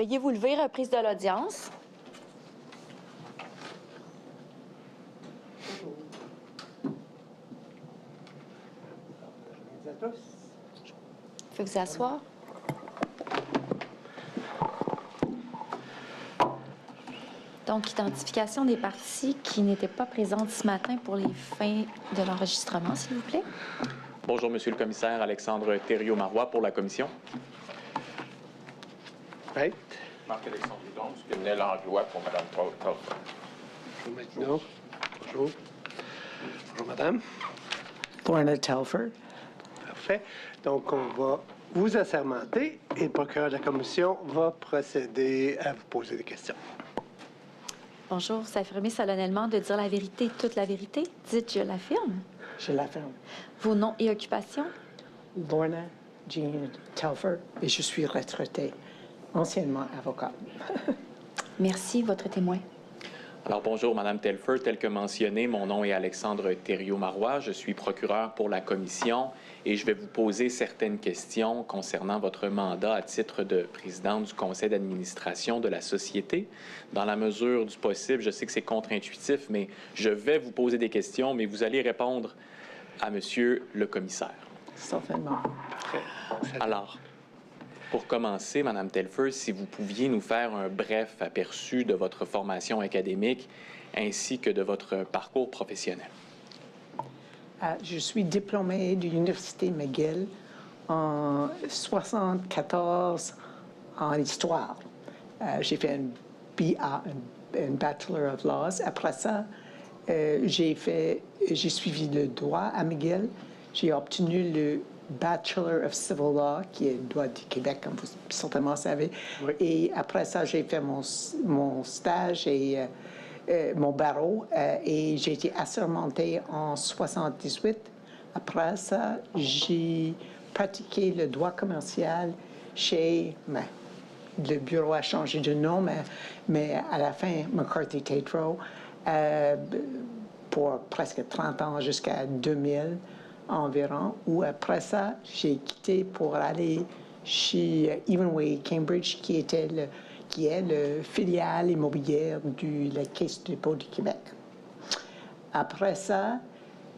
Veuillez vous lever, reprise de l'audience. Vous pouvez vous asseoir. Donc, identification des parties qui n'étaient pas présentes ce matin pour les fins de l'enregistrement, s'il vous plaît. Bonjour, Monsieur le commissaire. Alexandre Thériault-Marois pour la commission. Right. Marc-Alexandre Hudon, ce que Langlois pour Mme Telfer. Bonjour, maintenant. Bonjour. Bonjour, madame. Lorna Telfer. Parfait. Donc, on va vous assermenter et le procureur de la commission va procéder à vous poser des questions. Bonjour, vous affirmez solennellement de dire la vérité, toute la vérité. Dites, je l'affirme. Je l'affirme. Vos noms et occupations. Lorna Jean Telfer et je suis retraitée, anciennement avocat. Merci, votre témoin. Alors, bonjour, Madame Telfer. Tel que mentionné, mon nom est Alexandre Thériault-Marois. Je suis procureur pour la commission et je vais vous poser certaines questions concernant votre mandat à titre de présidente du conseil d'administration de la société. Dans la mesure du possible, je sais que c'est contre-intuitif, mais je vais vous poser des questions, mais vous allez répondre à Monsieur le commissaire. Certainement. Alors, pour commencer, Madame Telfer, si vous pouviez nous faire un bref aperçu de votre formation académique ainsi que de votre parcours professionnel. Je suis diplômée de l'Université McGill en 1974 en histoire. J'ai fait un BA, un Bachelor of Laws. Après ça, j'ai suivi le droit à McGill. J'ai obtenu le Bachelor of Civil Law, qui est le droit du Québec, comme vous certainement savez. Oui. Et après ça, j'ai fait mon stage et mon barreau et j'ai été assermentée en 78. Après ça, j'ai pratiqué le droit commercial chez... le bureau a changé de nom, mais à la fin, McCarthy Tétrault, pour presque 30 ans, jusqu'à 2000 environ, où après ça, j'ai quitté pour aller chez Evenway Cambridge, qui est le filiale immobilière de la Caisse de dépôt du Québec. Après ça,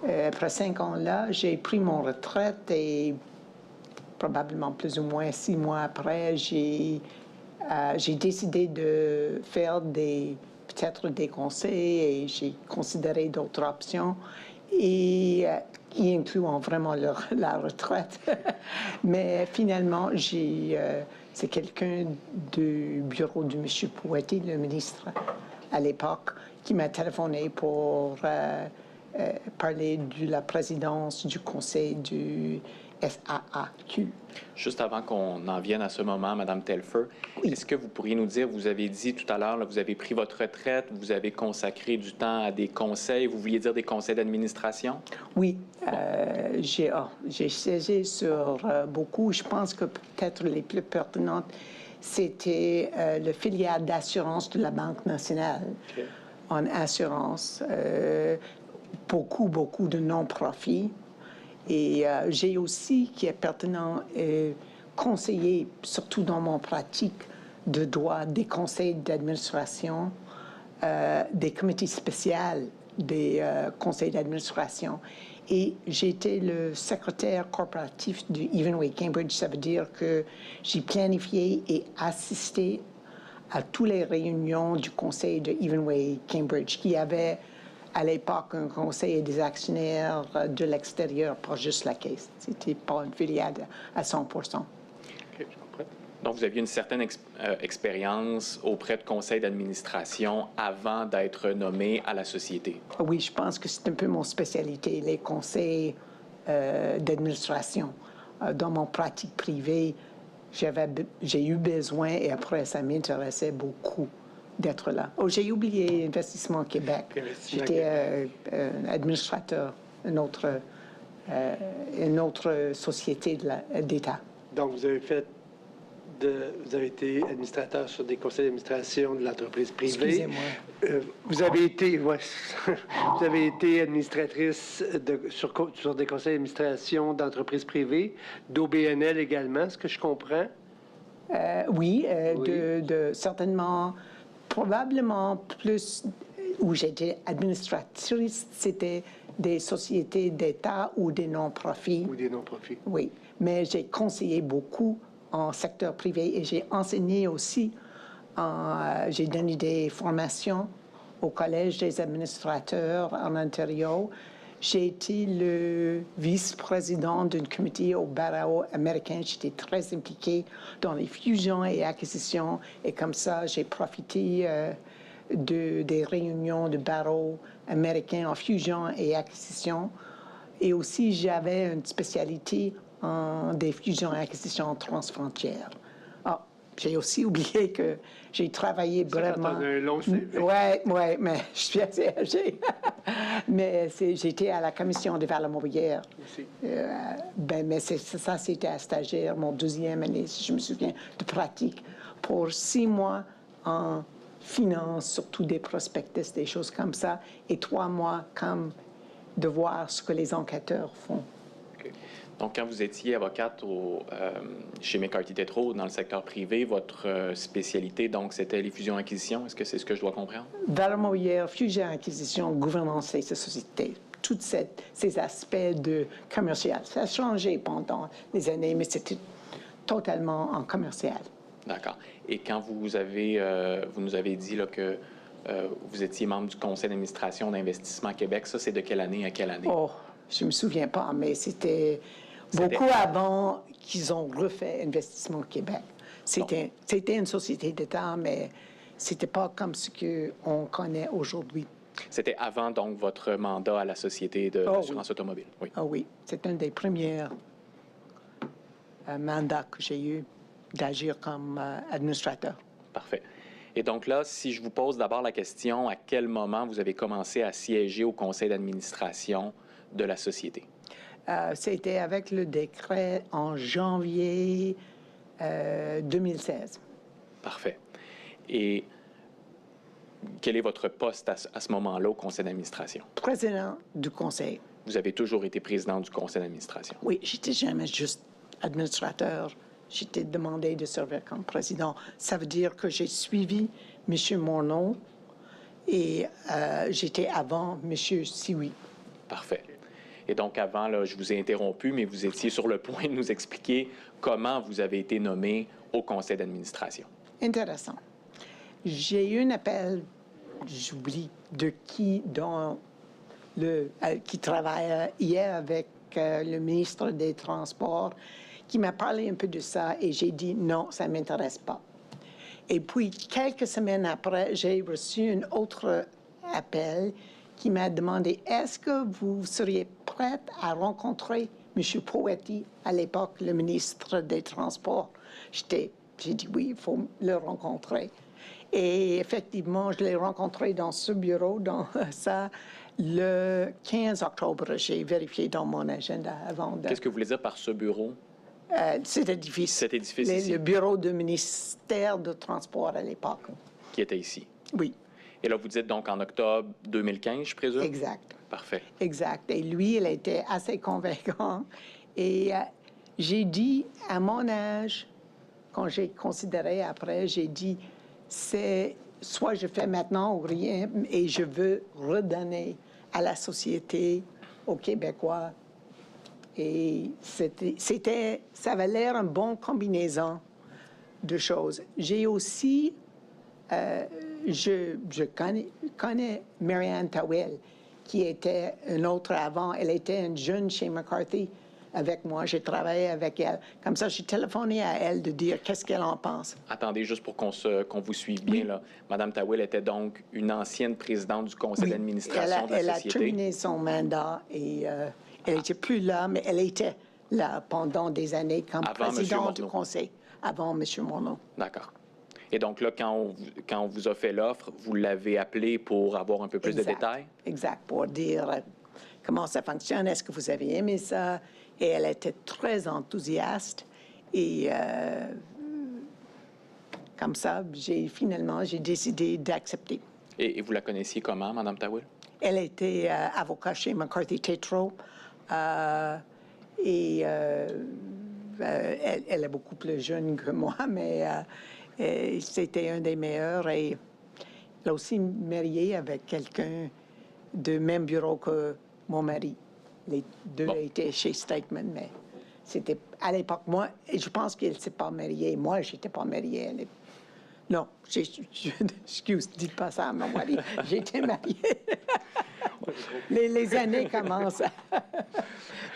après 5 ans là, j'ai pris mon retraite et probablement plus ou moins 6 mois après, j'ai décidé de faire peut-être des conseils et j'ai considéré d'autres options et y incluant vraiment la retraite. Mais finalement, c'est quelqu'un du bureau de M. Pouety, le ministre à l'époque, qui m'a téléphoné pour parler de la présidence du conseil du SAAQ. Juste avant qu'on en vienne à ce moment, Madame Telfer, Oui. est-ce que vous pourriez nous dire, vous avez dit tout à l'heure, là, vous avez pris votre retraite, vous avez consacré du temps à des conseils, vous vouliez dire des conseils d'administration? Oui, j'ai siégé sur beaucoup. Je pense que peut-être les plus pertinentes, c'était le filiale d'assurance de la Banque nationale. Okay. En assurance, beaucoup de non-profits. Et j'ai aussi, qui est pertinent, conseillé, surtout dans mon pratique de droit, des conseils d'administration, des comités spéciaux des conseils d'administration. Et j'étais le secrétaire corporatif du Evenway Cambridge. Ça veut dire que j'ai planifié et assisté à toutes les réunions du conseil de Evenway Cambridge, qui avait à l'époque un conseil des actionnaires de l'extérieur, pas juste la caisse. C'était pas une filiale à 100%. OK, je comprends. Donc, vous aviez une certaine expérience auprès de conseils d'administration avant d'être nommé à la société. Oui, je pense que c'est un peu mon spécialité, les conseils d'administration. Dans mon pratique privée, j'ai eu besoin, et après, ça m'intéressait beaucoup d'être là. Oh, j'ai oublié Investissement Québec. J'étais administrateur, une autre société d'État. Donc, vous avez été administrateur sur des conseils d'administration de l'entreprise privée. Excusez-moi. Vous avez été administratrice sur des conseils d'administration d'entreprises privées, d'OBNL également, ce que je comprends. Oui, Oui. certainement, probablement plus où j'étais administratrice, c'était des sociétés d'État ou des non-profits. Ou des non-profits. Oui, mais j'ai conseillé beaucoup en secteur privé et j'ai enseigné aussi. J'ai donné des formations au Collège des administrateurs en Ontario. J'ai été le vice-président d'un comité au barreau américain. J'étais très impliquée dans les fusions et acquisitions. Et comme ça, j'ai profité des réunions de barreau américain en fusion et acquisition. Et aussi, j'avais une spécialité en des fusions et acquisitions transfrontières. Ah, j'ai aussi oublié que j'ai travaillé Ça, quand vraiment. on a un long CV. Oui, mais je suis assez âgée. Mais j'étais à la commission des valeurs mobilières. Aussi. Mais ça, c'était à stagiaire, mon 12e année, si je me souviens, de pratique, pour 6 mois en finance, surtout des prospectus, des choses comme ça, et 3 mois comme de voir ce que les enquêteurs font. OK. Donc, quand vous étiez avocate chez McCarthy Tétrault dans le secteur privé, votre spécialité, donc, c'était les fusions-acquisitions. Est-ce que c'est ce que je dois comprendre? Valeurs mobilières, fusion, acquisition, gouvernance et société. Tous ces aspects de commercial. Ça a changé pendant les années, mais c'était totalement en commercial. D'accord. Et quand vous nous avez dit là, que vous étiez membre du conseil d'administration d'Investissement Québec, ça, c'est de quelle année à quelle année? Oh, je me souviens pas, mais c'était beaucoup avant qu'ils ont refait Investissement Québec. C'était une société d'État, mais c'était pas comme ce qu'on connaît aujourd'hui. C'était avant, donc, votre mandat à la Société de l'assurance automobile? Oui. Ah oui, c'est un des premiers mandats que j'ai eu d'agir comme administrateur. Parfait. Et donc là, si je vous pose d'abord la question, à quel moment vous avez commencé à siéger au conseil d'administration de la Société? C'était avec le décret en janvier 2016. Parfait. Et quel est votre poste à ce moment-là au conseil d'administration? Président du conseil. Vous avez toujours été président du conseil d'administration? Oui, j'étais jamais juste administrateur. J'étais demandé de servir comme président. Ça veut dire que j'ai suivi M. Morneau et j'étais avant M. Sioui. Parfait. Et donc, avant, là, je vous ai interrompu, mais vous étiez sur le point de nous expliquer comment vous avez été nommé au conseil d'administration. Intéressant. J'ai eu un appel, j'oublie de qui, qui travaille hier avec le ministre des Transports, qui m'a parlé un peu de ça et j'ai dit non, ça ne m'intéresse pas. Et puis, quelques semaines après, j'ai reçu un autre appel qui m'a demandé est-ce que vous seriez prête à rencontrer M. Poetti, à l'époque le ministre des Transports. J'ai dit oui, il faut le rencontrer. Et effectivement, je l'ai rencontré dans ce bureau, dans ça, le 15 octobre. J'ai vérifié dans mon agenda avant de... Qu'est-ce que vous voulez dire par ce bureau? Cet édifice. Cet édifice ici? Le bureau du ministère de Transport à l'époque. Qui était ici? Oui. Et là, vous dites donc en octobre 2015, je présume? Exact. Parfait. Exact. Et lui, il était assez convaincant. Et j'ai dit, à mon âge, quand j'ai considéré après, j'ai dit, c'est soit je fais maintenant ou rien, et je veux redonner à la société, aux Québécois. Et ça avait l'air une bonne combinaison de choses. J'ai aussi, je connais Marianne Tawil, qui était une autre avant. Elle était une jeune chez McCarthy avec moi. J'ai travaillé avec elle. Comme ça, j'ai téléphoné à elle de dire qu'est-ce qu'elle en pense. Attendez, juste pour qu'on vous suive bien, là. Madame Tawil était donc une ancienne présidente du conseil d'administration de la Elle Société. a terminé son mandat et elle n'était plus là, mais elle était là pendant des années comme présidente du conseil, avant M. Morneau. D'accord. Et donc là, quand on vous a fait l'offre, vous l'avez appelé pour avoir un peu plus de détails? Exact, pour dire comment ça fonctionne, est-ce que vous avez aimé ça? Et elle était très enthousiaste. Et comme ça, finalement, j'ai décidé d'accepter. Et vous la connaissiez comment, Mme Tawil? Elle était avocate chez McCarthy Tétrault. elle est beaucoup plus jeune que moi, mais c'était un des meilleurs. Et elle a aussi marié avec quelqu'un du même bureau que mon mari. Les deux étaient chez Steigman, mais c'était à l'époque. Moi, et je pense qu'elle ne s'est pas mariée. Moi, je n'étais pas mariée. Non, excuse, dites pas ça à mon mari. J'étais mariée. les années commencent.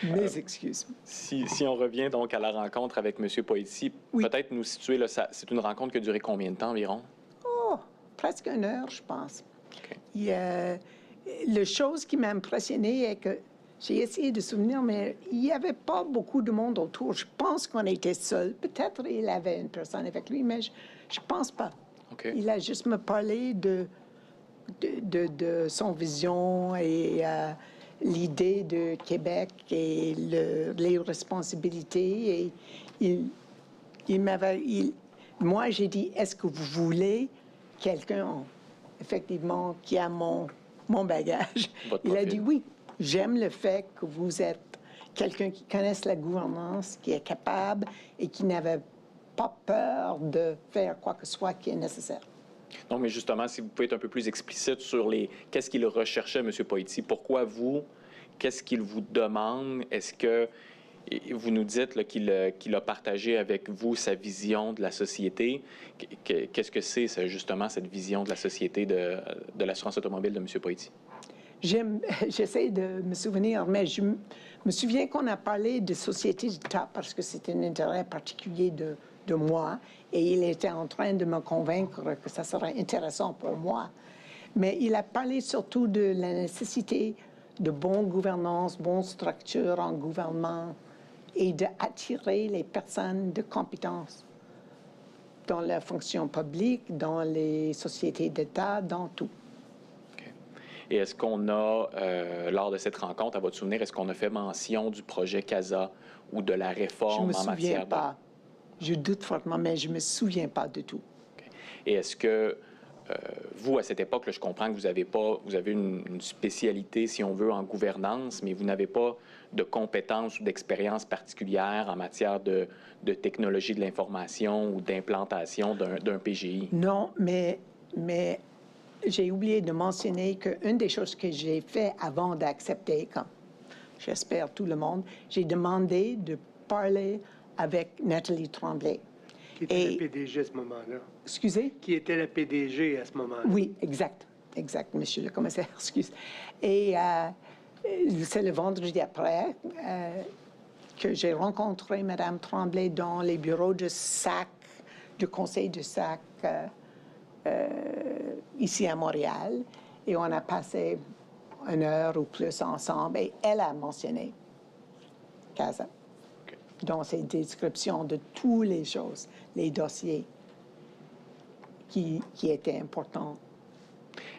Mes excuses. Si on revient donc à la rencontre avec M. Poitiers, peut-être nous situer, là, c'est une rencontre qui a duré combien de temps environ? Oh, presque 1 heure, je pense. Okay. La chose qui m'a impressionnée est que j'ai essayé de souvenir, mais il n'y avait pas beaucoup de monde autour. Je pense qu'on était seuls. Peut-être il avait une personne avec lui, mais je ne pense pas. Okay. Il a juste me parlé de son vision et l'idée de Québec et les responsabilités. Et moi, j'ai dit, est-ce que vous voulez quelqu'un, effectivement, qui a mon bagage? Il a dit oui. J'aime le fait que vous êtes quelqu'un qui connaisse la gouvernance, qui est capable et qui n'avait pas peur de faire quoi que ce soit qui est nécessaire. Non, mais justement, si vous pouvez être un peu plus explicite sur qu'est-ce qu'il recherchait, M. Poitiers, pourquoi vous, qu'est-ce qu'il vous demande, est-ce que vous nous dites là, qu'il a partagé avec vous sa vision de la société. Qu'est-ce que c'est, justement, cette vision de la société de l'assurance automobile de M. Poitiers? J'essaie de me souvenir, mais je me souviens qu'on a parlé de société d'État parce que c'était un intérêt particulier de moi et il était en train de me convaincre que ça serait intéressant pour moi. Mais il a parlé surtout de la nécessité de bonne gouvernance, bonne structure en gouvernement et d'attirer les personnes de compétence dans la fonction publique, dans les sociétés d'État, dans tout. Et est-ce qu'on a, lors de cette rencontre, à votre souvenir, est-ce qu'on a fait mention du projet CASA ou de la réforme en matière de... Je ne me souviens pas. Je doute fortement, mais je ne me souviens pas du tout. Okay. Et est-ce que vous, à cette époque, là, je comprends que vous avez une spécialité, si on veut, en gouvernance, mais vous n'avez pas de compétences ou d'expérience particulière en matière de technologie de l'information ou d'implantation d'un PGI? Non, mais j'ai oublié de mentionner qu'une des choses que j'ai fait avant d'accepter, comme j'espère tout le monde, j'ai demandé de parler avec Nathalie Tremblay. Qui était la PDG à ce moment-là. Excusez? Qui était la PDG à ce moment-là. Oui, exact, monsieur le commissaire, excuse. Et c'est le vendredi après que j'ai rencontré Mme Tremblay dans les bureaux de SAC, du conseil de SAC, ici à Montréal, et on a passé 1 heure ou plus ensemble, et elle a mentionné CASA dans ses descriptions de toutes les choses, les dossiers qui étaient importants.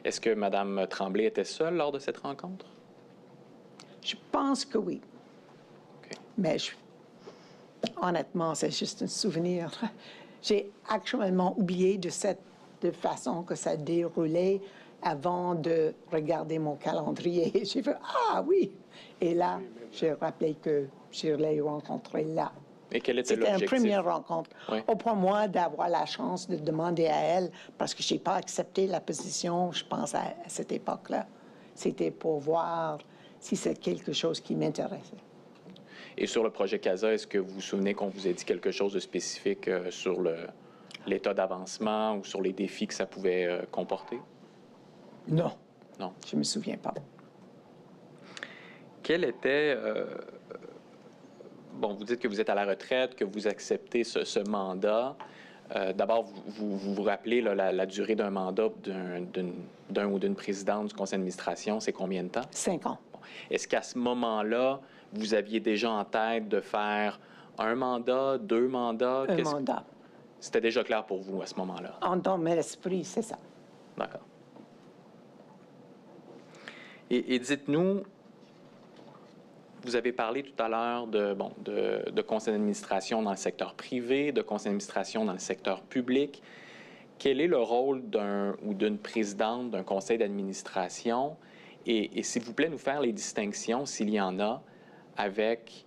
Est-ce que Mme Tremblay était seule lors de cette rencontre? Je pense que oui. Okay. Mais honnêtement, c'est juste un souvenir. J'ai actuellement oublié de façon que ça déroulait avant de regarder mon calendrier. J'ai fait « Ah oui! » Et là, j'ai rappelé que je l'ai rencontré là. Et quel était l'objectif? C'était une première rencontre. Oui. Pour moi, d'avoir la chance de demander à elle, parce que je n'ai pas accepté la position, je pense, à cette époque-là. C'était pour voir si c'est quelque chose qui m'intéressait. Et sur le projet CASA, est-ce que vous vous souvenez qu'on vous ait dit quelque chose de spécifique sur l'état d'avancement ou sur les défis que ça pouvait comporter? Non. Non. Je ne me souviens pas. Quel était... bon, vous dites que vous êtes à la retraite, que vous acceptez ce mandat. D'abord, vous rappelez là, la durée d'un mandat d'un ou d'une présidente du conseil d'administration, c'est combien de temps? 5 ans. Bon. Est-ce qu'à ce moment-là, vous aviez déjà en tête de faire un mandat, 2 mandats? Un mandat. C'était déjà clair pour vous à ce moment-là? Dans mon esprit, c'est ça. D'accord. Et dites-nous, vous avez parlé tout à l'heure de conseil d'administration dans le secteur privé, de conseil d'administration dans le secteur public. Quel est le rôle d'un ou d'une présidente d'un conseil d'administration? Et s'il vous plaît, nous faire les distinctions, s'il y en a, avec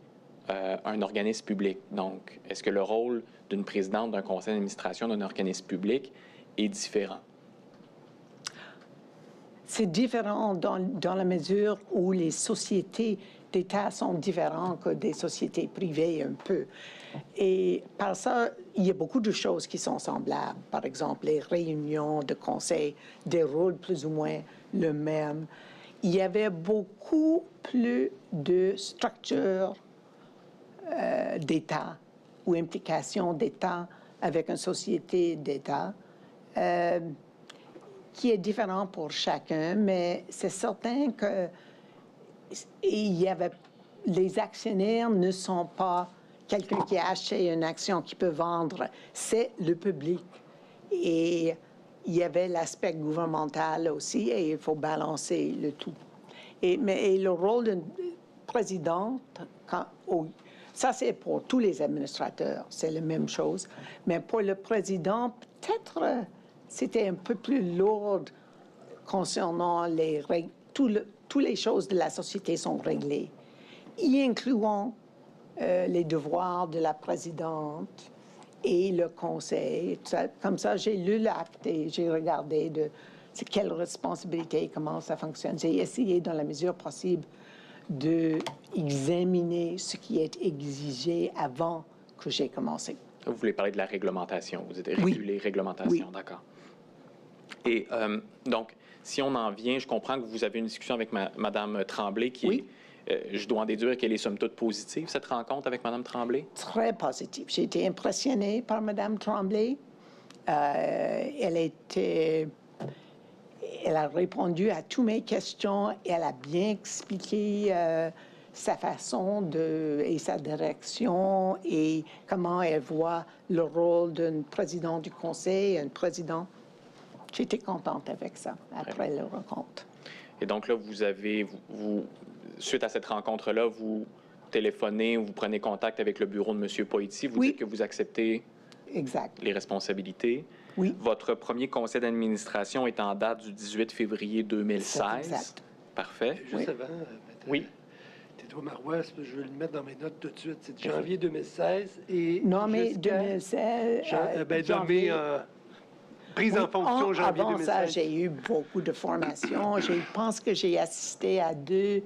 un organisme public. Donc, est-ce que le rôle d'une présidente d'un conseil d'administration d'un organisme public est différent? C'est différent dans la mesure où les sociétés d'État sont différentes que des sociétés privées un peu. Et par ça, il y a beaucoup de choses qui sont semblables. Par exemple, les réunions de conseil déroulent plus ou moins le même. Il y avait beaucoup plus de structures d'État ou implications d'État avec une société d'État qui est différent pour chacun, mais c'est certain que les actionnaires ne sont pas quelqu'un qui a acheté une action qui peut vendre, c'est le public. Et il y avait l'aspect gouvernemental aussi, et il faut balancer le tout. Et le rôle d'une présidente, ça c'est pour tous les administrateurs, c'est la même chose, mais pour le président, peut-être c'était un peu plus lourd concernant les règles. Toutes les choses de la société sont réglées, y incluant les devoirs de la présidente et le conseil. Comme ça, j'ai lu l'acte et j'ai regardé c'est quelles responsabilités, comment ça fonctionne. J'ai essayé, dans la mesure possible, d'examiner ce qui est exigé avant que j'ai commencé. Vous voulez parler de la réglementation. Vous êtes Oui. régulé, réglementation, Oui. D'accord. Et donc, si on en vient, je comprends que vous avez une discussion avec Mme Tremblay qui Oui. je dois en déduire qu'elle est somme toute positive, cette rencontre avec Mme Tremblay? Très positive. J'ai été impressionnée par Mme Tremblay. Elle a répondu à toutes mes questions. Elle a bien expliqué sa façon et sa direction et comment elle voit le rôle d'un président du conseil, un président. J'étais contente avec ça après la rencontre. Et donc là, suite à cette rencontre-là, vous téléphonez ou vous prenez contact avec le bureau de M. Poitiers. Vous dites que vous acceptez les responsabilités. Oui. Votre premier conseil d'administration est en date du 18 février 2016. Exact. Parfait. Juste avant, oui. Tétro Marois, je vais le mettre dans mes notes tout de suite. C'est janvier 2016 et Nommé 2016. nommé prise en fonction janvier avant 2016. Ça, j'ai eu beaucoup de formations. Je pense que j'ai assisté à 2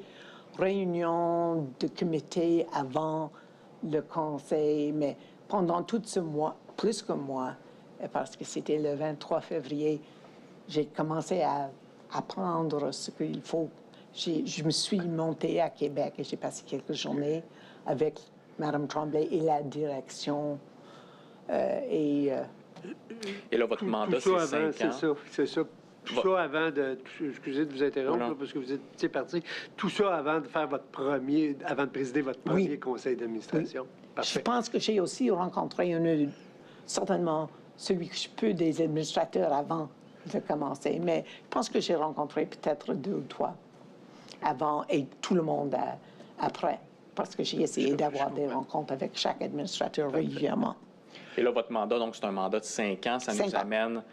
réunions de comité avant le conseil, mais pendant tout ce mois, plus que moi, parce que c'était le 23 février, j'ai commencé à apprendre ce qu'il faut. Je me suis montée à Québec et j'ai passé quelques journées avec Mme Tremblay et la direction. Et là, votre mandat, c'est 5 ans. C'est ça. Tout ça avant de... Excusez de vous interrompre, là, parce que vous étiez parti. Tout ça avant de faire avant de présider votre premier conseil d'administration. Oui. Je pense que j'ai aussi rencontré certainement celui que je peux des administrateurs avant de commencer, mais je pense que j'ai rencontré peut-être 2 ou 3 avant et tout le monde après, parce que j'ai essayé d'avoir des rencontres avec chaque administrateur régulièrement. Et là, votre mandat, donc, c'est un mandat de 5 ans. Ça nous amène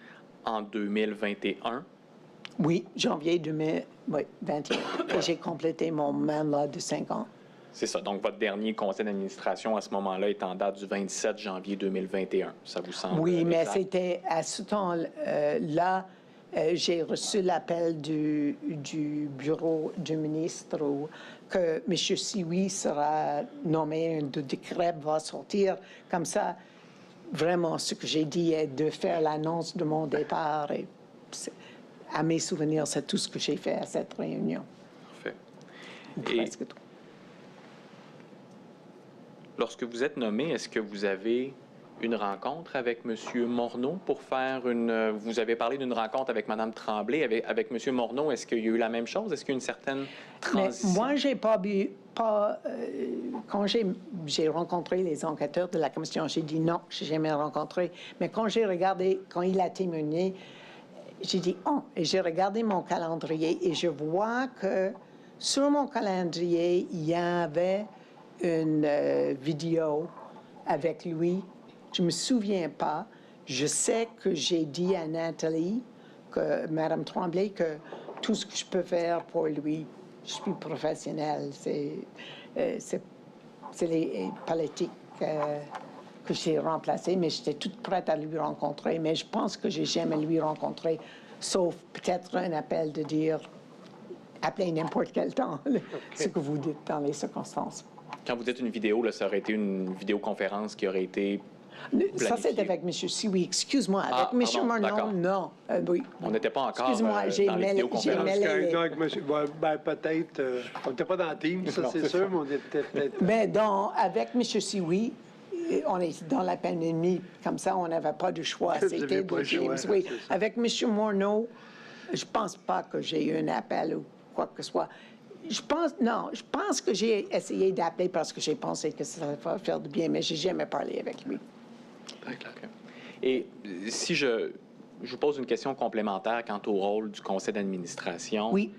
en 2021. Oui, janvier 2021. Et j'ai complété mon mandat de 5 ans. C'est ça. Donc, votre dernier conseil d'administration à ce moment-là est en date du 27 janvier 2021. Ça vous semble? Oui, mais c'était à ce temps-là, j'ai reçu l'appel du bureau du ministre que M. Sioui sera nommé, un décret va sortir. Comme ça, vraiment, ce que j'ai dit est de faire l'annonce de mon départ. Et à mes souvenirs, c'est tout ce que j'ai fait à cette réunion. Parfait. Presque tout. Lorsque vous êtes nommé, est-ce que vous avez une rencontre avec M. Morneau pour faire Vous avez parlé d'une rencontre avec Mme Tremblay. Avec M. Morneau, est-ce qu'il y a eu la même chose? Est-ce qu'il y a une certaine transition? Mais moi, j'ai pas quand j'ai rencontré les enquêteurs de la commission, j'ai dit non, je n'ai jamais rencontré. Mais quand j'ai regardé, quand il a témoigné, j'ai dit oh, et j'ai regardé mon calendrier et je vois que sur mon calendrier, il y avait une vidéo avec lui. Je me souviens pas. Je sais que j'ai dit à Nathalie, Mme Tremblay, que tout ce que je peux faire pour lui, je suis professionnelle. c'est les politiques que j'ai remplacés, mais j'étais toute prête à lui rencontrer. Mais je pense que j'ai jamais lui rencontré, sauf peut-être un appel de dire appelez n'importe quel temps, ce que vous dites dans les circonstances. Quand vous dites une vidéo, là, ça aurait été une vidéoconférence qui aurait été planifiée. Ça, c'est avec M. Siwi. Excuse-moi. Avec M. Pardon, Morneau, non. Oui. On n'était pas encore Excuse-moi, dans les vidéoconférences. Donc, monsieur, ben, peut-être, on n'était pas dans le team, ça c'est sûr, mais on était peut-être... Mais avec M. Siwi, on est dans la pandémie, comme ça, on n'avait pas de choix. C'était pas le James. choix, Oui. c'est ça. Avec M. Morneau, je pense pas que j'ai eu un appel ou quoi que ce soit. Je pense que j'ai essayé d'appeler parce que j'ai pensé que ça va faire du bien, mais j'ai jamais parlé avec lui. Très clair. Et si je vous pose une question complémentaire quant au rôle du conseil d'administration. Oui.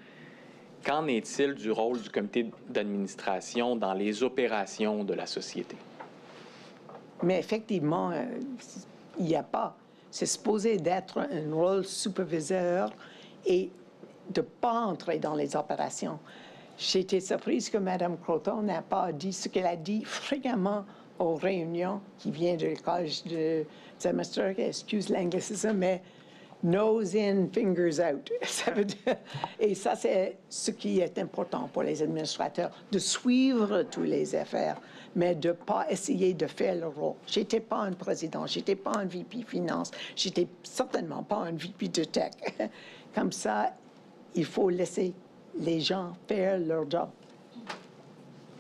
Qu'en est-il du rôle du comité d'administration dans les opérations de la société? Mais effectivement, il n'y a pas. C'est supposé d'être un rôle superviseur et de ne pas entrer dans les opérations. J'ai été surprise que Mme Croton n'a pas dit ce qu'elle a dit fréquemment aux réunions qui vient du collège de semestre, excuse l'anglicisme, mais nose in, fingers out. Ça veut dire, et ça, c'est ce qui est important pour les administrateurs, de suivre tous les affaires, mais de ne pas essayer de faire le rôle. Je n'étais pas un président, je n'étais pas un VP Finance, je n'étais certainement pas un VP de Tech. Comme ça, il faut laisser les gens faire leur job.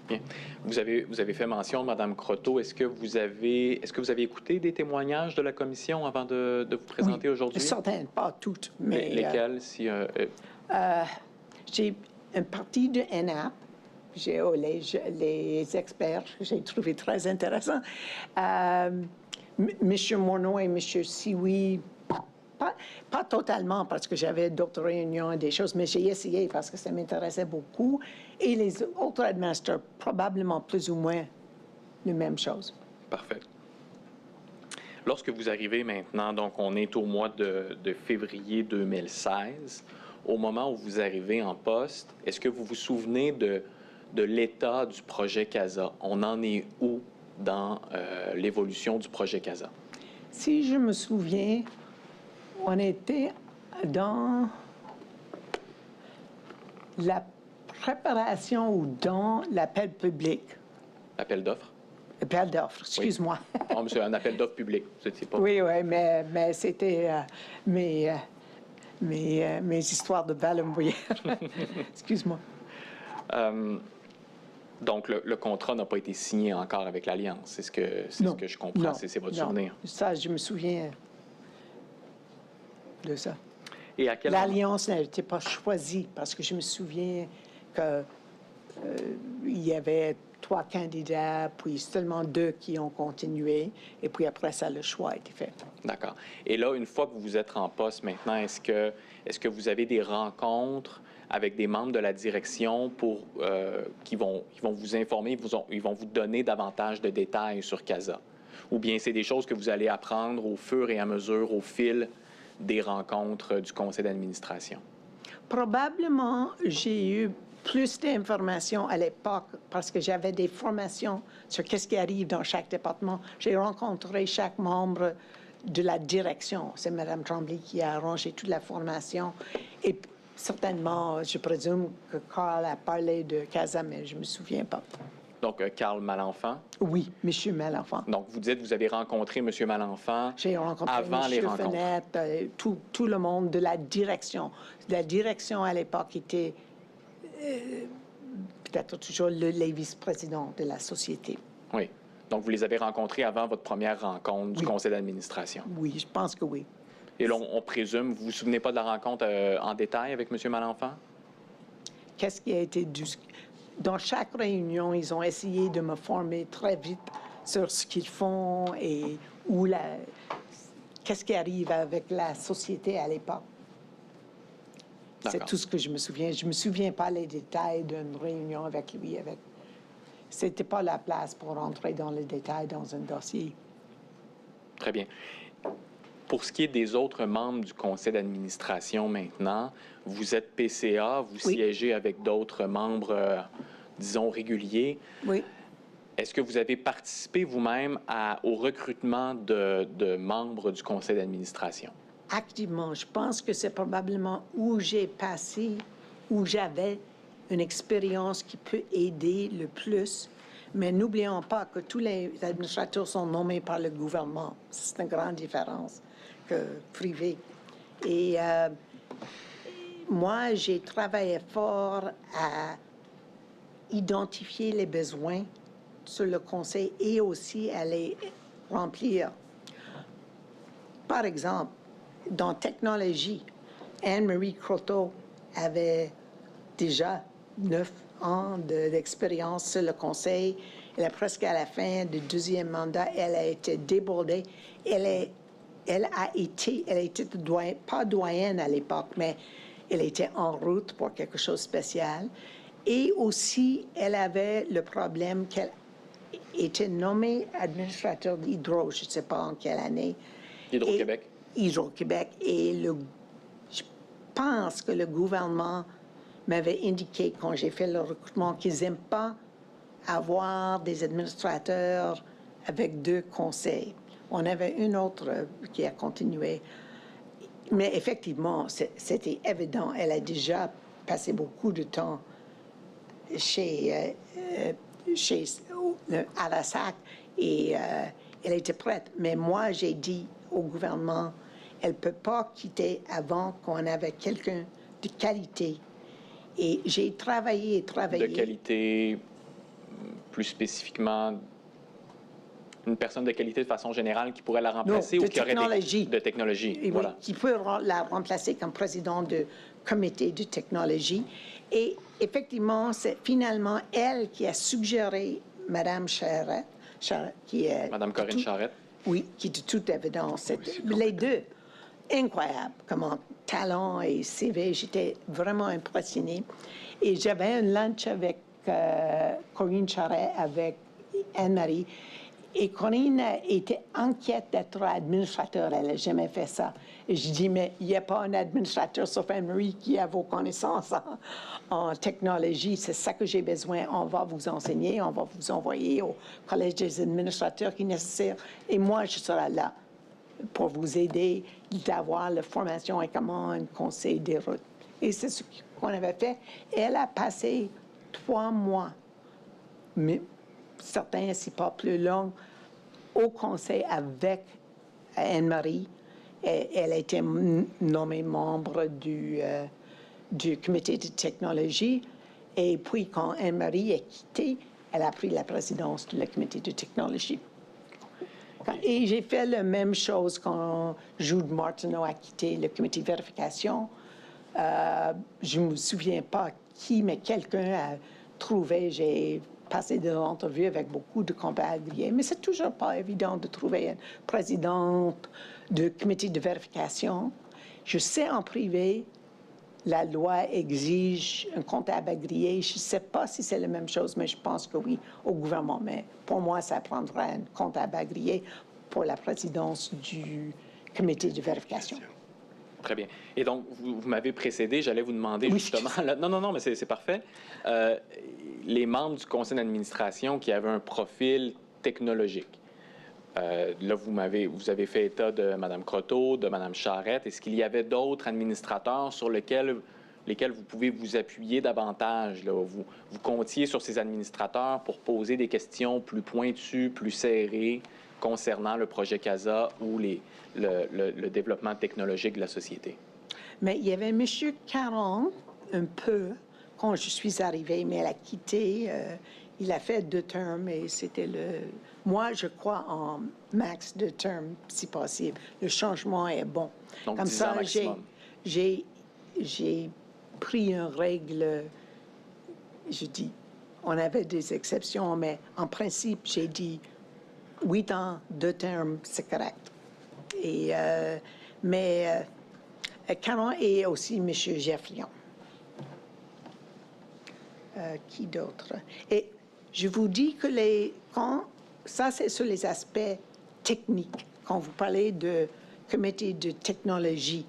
Bien. Vous avez fait mention, Mme Croteau, est-ce que vous avez écouté des témoignages de la commission avant de vous présenter aujourd'hui? Certaines, pas toutes. Mais, lesquelles? J'ai une partie de NAP, les experts, j'ai trouvé très intéressant. M. Morneau et M. Siwi, pas totalement, parce que j'avais d'autres réunions et des choses, mais j'ai essayé parce que ça m'intéressait beaucoup. Et les autres administrateurs, probablement plus ou moins la même chose. Parfait. Lorsque vous arrivez maintenant, donc on est au mois de février 2016, au moment où vous arrivez en poste, est-ce que vous vous souvenez de l'état du projet CASA? On en est où dans l'évolution du projet CASA? Si je me souviens, on était dans la préparation ou dans l'appel public. Appel d'offres? Appel d'offres, excuse-moi. Oui. Oh, c'est un appel d'offres public, c'est pas... Oui, mais c'était mes histoires de balles-mouillères. Excuse-moi. Donc, le contrat n'a pas été signé encore avec l'Alliance, c'est ce que je comprends, c'est votre souvenir. Ça, je me souviens de ça. Et à quel L'Alliance n'était pas choisie parce que je me souviens qu'il y avait 3 candidats, puis seulement 2 qui ont continué, et puis après ça, le choix a été fait. D'accord. Et là, une fois que vous êtes en poste maintenant, est-ce que vous avez des rencontres avec des membres de la direction qui vont vous informer, ils vont vous donner davantage de détails sur CASA? Ou bien c'est des choses que vous allez apprendre au fur et à mesure, au fil des rencontres du conseil d'administration? Probablement, j'ai eu plus d'informations à l'époque parce que j'avais des formations sur qu'est-ce qui arrive dans chaque département. J'ai rencontré chaque membre de la direction. C'est Mme Tremblay qui a arrangé toute la formation. Et certainement, je présume que Carl a parlé de CASA, mais je ne me souviens pas. Donc, Carl Malenfant? Oui, M. Malenfant. Donc, vous dites que vous avez rencontré M. Malenfant J'ai rencontré avant les M. rencontres. Fenêtre, tout le monde de la direction. La direction, à l'époque, était peut-être toujours les vice-présidents de la société. Oui. Donc, vous les avez rencontrés avant votre première rencontre du conseil d'administration? Oui, je pense que oui. Et là, on présume, vous vous souvenez pas de la rencontre en détail avec M. Malenfant? Qu'est-ce qui a été Dans chaque réunion, ils ont essayé de me former très vite sur ce qu'ils font et qu'est-ce qui arrive avec la société à l'époque. C'est tout ce que je me souviens. Je ne me souviens pas les détails d'une réunion avec lui. Ce n'était pas la place pour rentrer dans les détails dans un dossier. Très bien. Pour ce qui est des autres membres du conseil d'administration maintenant, vous êtes PCA, vous siégez avec d'autres membres, disons, réguliers. Oui. Est-ce que vous avez participé vous-même au recrutement de membres du conseil d'administration? Activement, je pense que c'est probablement où j'ai passé, où j'avais une expérience qui peut aider le plus. Mais n'oublions pas que tous les administrateurs sont nommés par le gouvernement. C'est une grande différence que privé. Et moi, j'ai travaillé fort à identifier les besoins sur le conseil et aussi à les remplir. Par exemple, dans technologie, Anne-Marie Croteau avait déjà 9 ans d'expérience sur le conseil. Elle est presque à la fin du deuxième mandat. Elle a été débordée. Elle était pas doyenne à l'époque, mais elle était en route pour quelque chose de spécial. Et aussi, elle avait le problème qu'elle était nommée administrateur d'Hydro, je ne sais pas en quelle année. Hydro-Québec. Hydro-Québec. Et je pense que le gouvernement m'avait indiqué quand j'ai fait le recrutement qu'ils n'aiment pas avoir des administrateurs avec 2 conseils. On avait une autre qui a continué. Mais effectivement, c'était évident. Elle a déjà passé beaucoup de temps à la SAC et elle était prête. Mais moi, j'ai dit au gouvernement, elle ne peut pas quitter avant qu'on avait quelqu'un de qualité. Et j'ai travaillé. De qualité, plus spécifiquement, une personne de qualité de façon générale qui pourrait la remplacer non, ou qui aurait de technologie. Oui, voilà. qui peut la remplacer comme président du comité de technologie. Et effectivement, c'est finalement elle qui a suggéré Mme Charette, qui est... Mme Corinne Charette. Oui, qui de toute évidence, les deux, incroyable, comment talent et CV, j'étais vraiment impressionnée. Et j'avais un lunch avec Corinne Charette, avec Anne-Marie, et Corinne était inquiète d'être administrateur, elle n'a jamais fait ça. Et je dis, mais il n'y a pas un administrateur sauf Anne-Marie qui a vos connaissances en technologie, c'est ça que j'ai besoin, on va vous enseigner, on va vous envoyer au collège des administrateurs qui est nécessaire, et moi je serai là pour vous aider d'avoir la formation et comment un conseil déroule. Et c'est ce qu'on avait fait. Elle a passé 3 mois, mais certains, si pas plus long, au conseil avec Anne-Marie. Elle a été nommée membre du comité de technologie. Et puis, quand Anne-Marie est quittée, elle a pris la présidence du comité de technologie. Et j'ai fait la même chose quand Jude Martineau a quitté le comité de vérification. Je ne me souviens pas qui, mais quelqu'un a trouvé, j'ai passé des entrevues avec beaucoup de compagnons, mais c'est toujours pas évident de trouver une présidente du comité de vérification. Je sais en privé, la loi exige un comptable agréé. Je ne sais pas si c'est la même chose, mais je pense que oui, au gouvernement. Mais pour moi, ça prendra un comptable agréé pour la présidence du comité de vérification. Très bien. Et donc, vous m'avez précédé, j'allais vous demander justement... Non, mais c'est parfait. Les membres du conseil d'administration qui avaient un profil technologique. Là, vous avez fait état de Mme Croteau, de Mme Charette. Est-ce qu'il y avait d'autres administrateurs sur lesquels vous pouvez vous appuyer davantage? Là? Vous comptiez sur ces administrateurs pour poser des questions plus pointues, plus serrées concernant le projet CASA ou le développement technologique de la société? Mais il y avait M. Caron, un peu, quand je suis arrivée, mais elle a quitté. Il a fait 2 termes et c'était Moi, je crois en max 2 termes, si possible. Le changement est bon. Donc, comme ça, j'ai pris une règle, je dis, on avait des exceptions, mais en principe, j'ai dit 8 ans, 2 termes, c'est correct. Et, Caron et aussi M. Geffrion. Qui d'autre? Et je vous dis que ça, c'est sur les aspects techniques. Quand vous parlez de comité de technologie,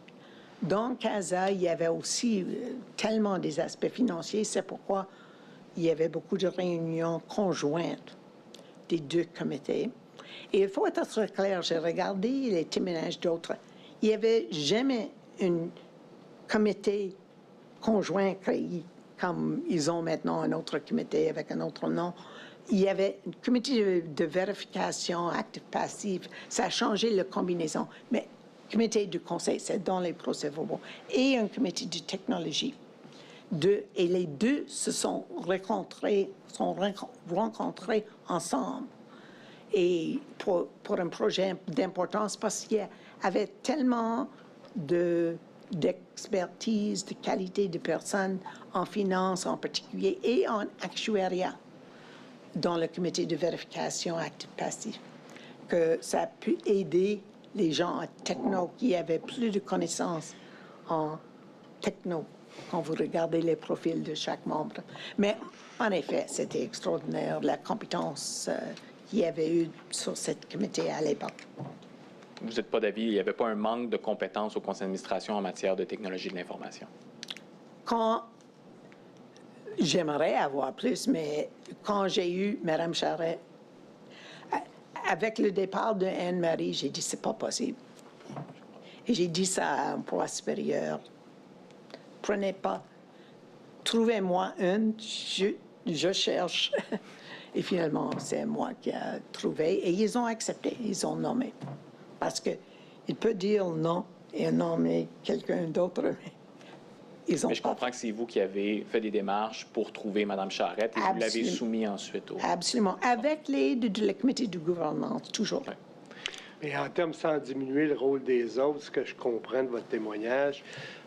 dans CASA, il y avait aussi tellement des aspects financiers. C'est pourquoi il y avait beaucoup de réunions conjointes des deux comités. Et il faut être très clair, j'ai regardé les témoignages d'autres. Il n'y avait jamais un comité conjoint créé comme ils ont maintenant un autre comité avec un autre nom. Il y avait un comité de vérification actif-passif. Ça a changé la combinaison. Mais comité du conseil, c'est dans les procès-verbaux. Et un comité de technologie. Et les deux se sont rencontrés ensemble. Et pour un projet d'importance, parce qu'il y avait tellement d'expertise, de qualité de personnes en finance en particulier et en actuariat dans le comité de vérification actif-passif, que ça a pu aider les gens en techno qui avaient plus de connaissances en techno quand vous regardez les profils de chaque membre. Mais en effet, c'était extraordinaire la compétence qu'il y avait eu sur ce comité à l'époque. Vous n'êtes pas d'avis, il n'y avait pas un manque de compétences au conseil d'administration en matière de technologie de l'information? Quand j'aimerais avoir plus, mais quand j'ai eu Mme Charret, avec le départ de Anne-Marie, j'ai dit c'est pas possible. Et j'ai dit ça à un poids supérieur. Prenez pas. Trouvez-moi une, je cherche. Et finalement, c'est moi qui ai trouvé. Et ils ont accepté, ils ont nommé. Parce qu'il peut dire non et nommer quelqu'un d'autre, mais ils ont Mais je comprends que c'est vous qui avez fait des démarches pour trouver Mme Charette et vous l'avez soumis ensuite au... Absolument. Avec l'aide du comité de gouvernance, toujours. Ouais. Mais en termes, sans diminuer le rôle des autres, ce que je comprends de votre témoignage,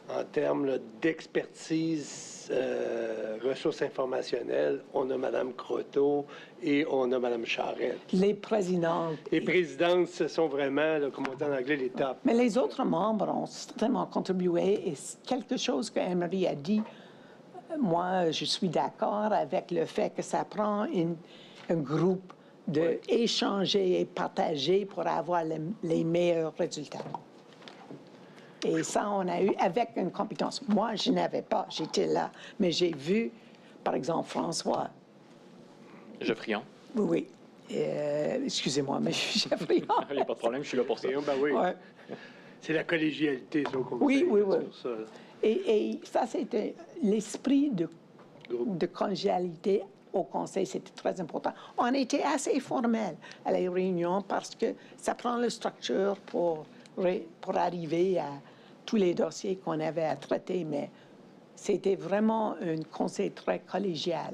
en termes d'expertise, ressources informationnelles, on a Mme Croteau et on a Mme Charette. Les présidentes. Les présidentes, ce sont vraiment, là, comme on dit en anglais, les tops. Mais les autres membres ont certainement contribué et quelque chose que Anne-Marie a dit, moi, je suis d'accord avec le fait que ça prend un groupe d'échanger et partager pour avoir les meilleurs résultats. Et ça, on a eu avec une compétence. Moi, je n'avais pas, j'étais là, mais j'ai vu, par exemple, François. Geoffrion. Oui. Excusez-moi, mais je suis Geoffrion. Il n'y a pas de problème, je suis là pour ça. Ben oui. Ouais. C'est la collégialité, ça, qu'on Oui. sur ça. Et ça, c'était l'esprit de convivialité au conseil, c'était très important. On était assez formel à les réunions parce que ça prend la structure pour arriver à tous les dossiers qu'on avait à traiter, mais c'était vraiment un conseil très collégial.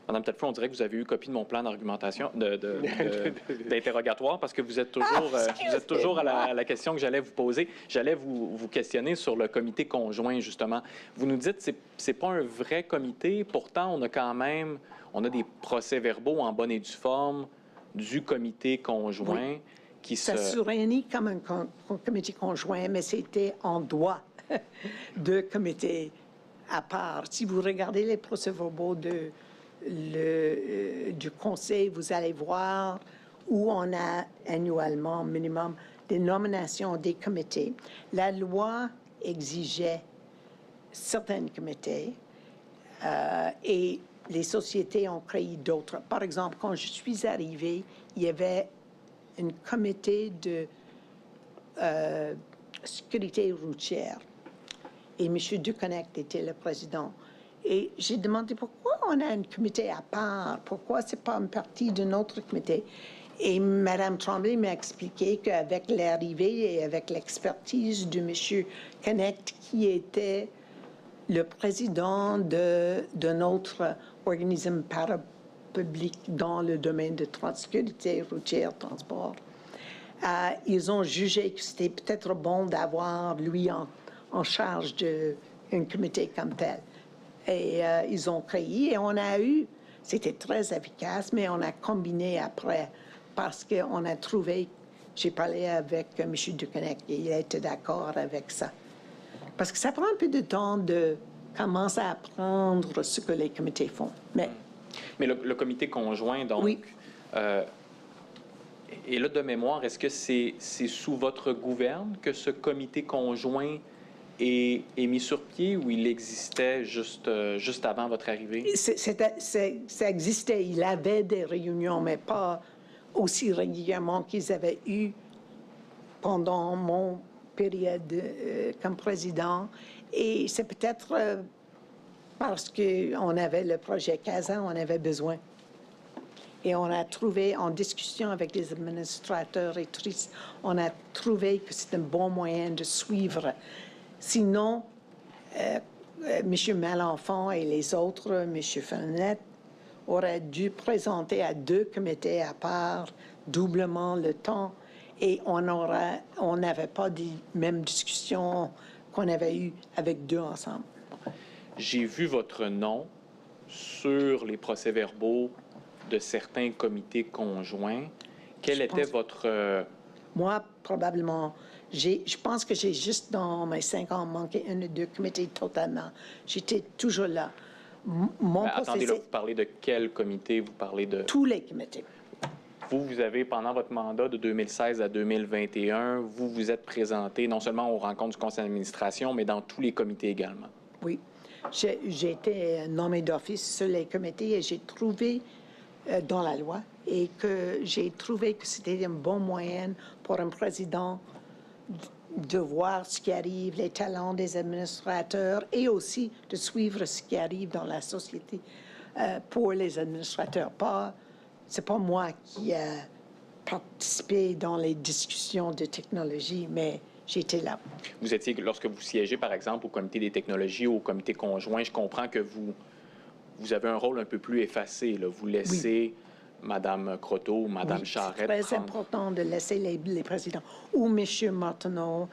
Madame Telford, on dirait que vous avez eu copie de mon plan d'argumentation, d'interrogatoire, parce que vous êtes toujours à la question que j'allais vous poser. J'allais vous questionner sur le comité conjoint, justement. Vous nous dites que c'est pas un vrai comité, pourtant on a des procès-verbaux en bonne et due forme du comité conjoint. Oui. Ça se réunit comme un comité conjoint, mais c'était en droit de comité à part. Si vous regardez les procès-verbaux du conseil, vous allez voir où on a annuellement, minimum, des nominations des comités. La loi exigeait certains comités et les sociétés ont créé d'autres. Par exemple, quand je suis arrivée, il y avait un comité de sécurité routière. Et M. Duconnect était le président. Et j'ai demandé pourquoi on a un comité à part, pourquoi ce n'est pas une partie de notre comité. Et Mme Tremblay m'a expliqué qu'avec l'arrivée et avec l'expertise de M. Connect, qui était le président de notre organisme parapublic dans le domaine de sécurité routière, transport, ils ont jugé que c'était peut-être bon d'avoir lui en charge d'un comité comme tel. Et ils ont créé, et on a eu, c'était très efficace, mais on a combiné après, parce qu'on a trouvé, j'ai parlé avec M. Duconnect, et il était d'accord avec ça. Parce que ça prend un peu de temps de commencer à apprendre ce que les comités font. Mais le comité conjoint, donc, oui. Et là, de mémoire, est-ce que c'est sous votre gouverne que ce comité conjoint est mis sur pied ou il existait juste avant votre arrivée? Ça existait. Il avait des réunions, mais pas aussi régulièrement qu'ils avaient eu pendant mon période comme président. Et c'est peut-être parce qu'on avait le projet CASA, on avait besoin. Et on a trouvé, en discussion avec les administrateurs et tristes, on a trouvé que c'est un bon moyen de suivre. Sinon, M. Malenfant et les autres, M. Fenech, auraient dû présenter à 2 comités à part doublement le temps et on n'avait pas les mêmes discussions qu'on avait eues avec 2 ensemble. J'ai vu votre nom sur les procès-verbaux de certains comités conjoints. Quel était votre... Moi, probablement, je pense que j'ai juste dans mes 5 ans manqué 1 ou 2 comités totalement. J'étais toujours là. Attendez, là, vous parlez de quel comité? Vous parlez de... Tous les comités. Vous avez, pendant votre mandat de 2016 à 2021, vous vous êtes présenté non seulement aux rencontres du conseil d'administration, mais dans tous les comités également. Oui. J'ai été nommé d'office sur les comités et j'ai trouvé dans la loi et que j'ai trouvé que c'était un bon moyen pour un président de voir ce qui arrive, les talents des administrateurs et aussi de suivre ce qui arrive dans la société pour les administrateurs. C'est pas moi qui ai participé dans les discussions de technologie, mais j'étais là. Vous étiez, lorsque vous siégez, par exemple, au comité des technologies ou au comité conjoint, je comprends que vous avez un rôle un peu plus effacé. Là. Vous laissez Mme Croteau ou Mme Charette c'est très important de laisser les présidents. Ou M. Martineau,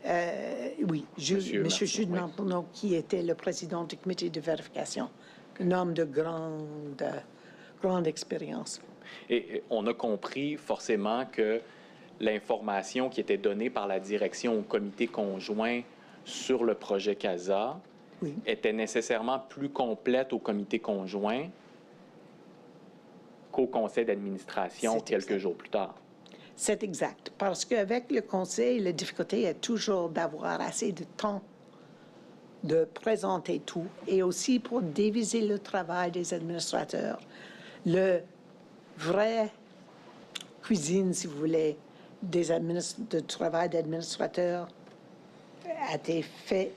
M. Jude Martineau, qui était le président du comité de vérification, un homme de grande expérience. Et on a compris forcément que l'information qui était donnée par la direction au comité conjoint sur le projet CASA était nécessairement plus complète au comité conjoint qu'au conseil d'administration quelques jours plus tard. C'est exact. Parce qu'avec le conseil, la difficulté est toujours d'avoir assez de temps de présenter tout et aussi pour diviser le travail des administrateurs. Le vrai cuisine, si vous voulez, de travail d'administrateur a été fait,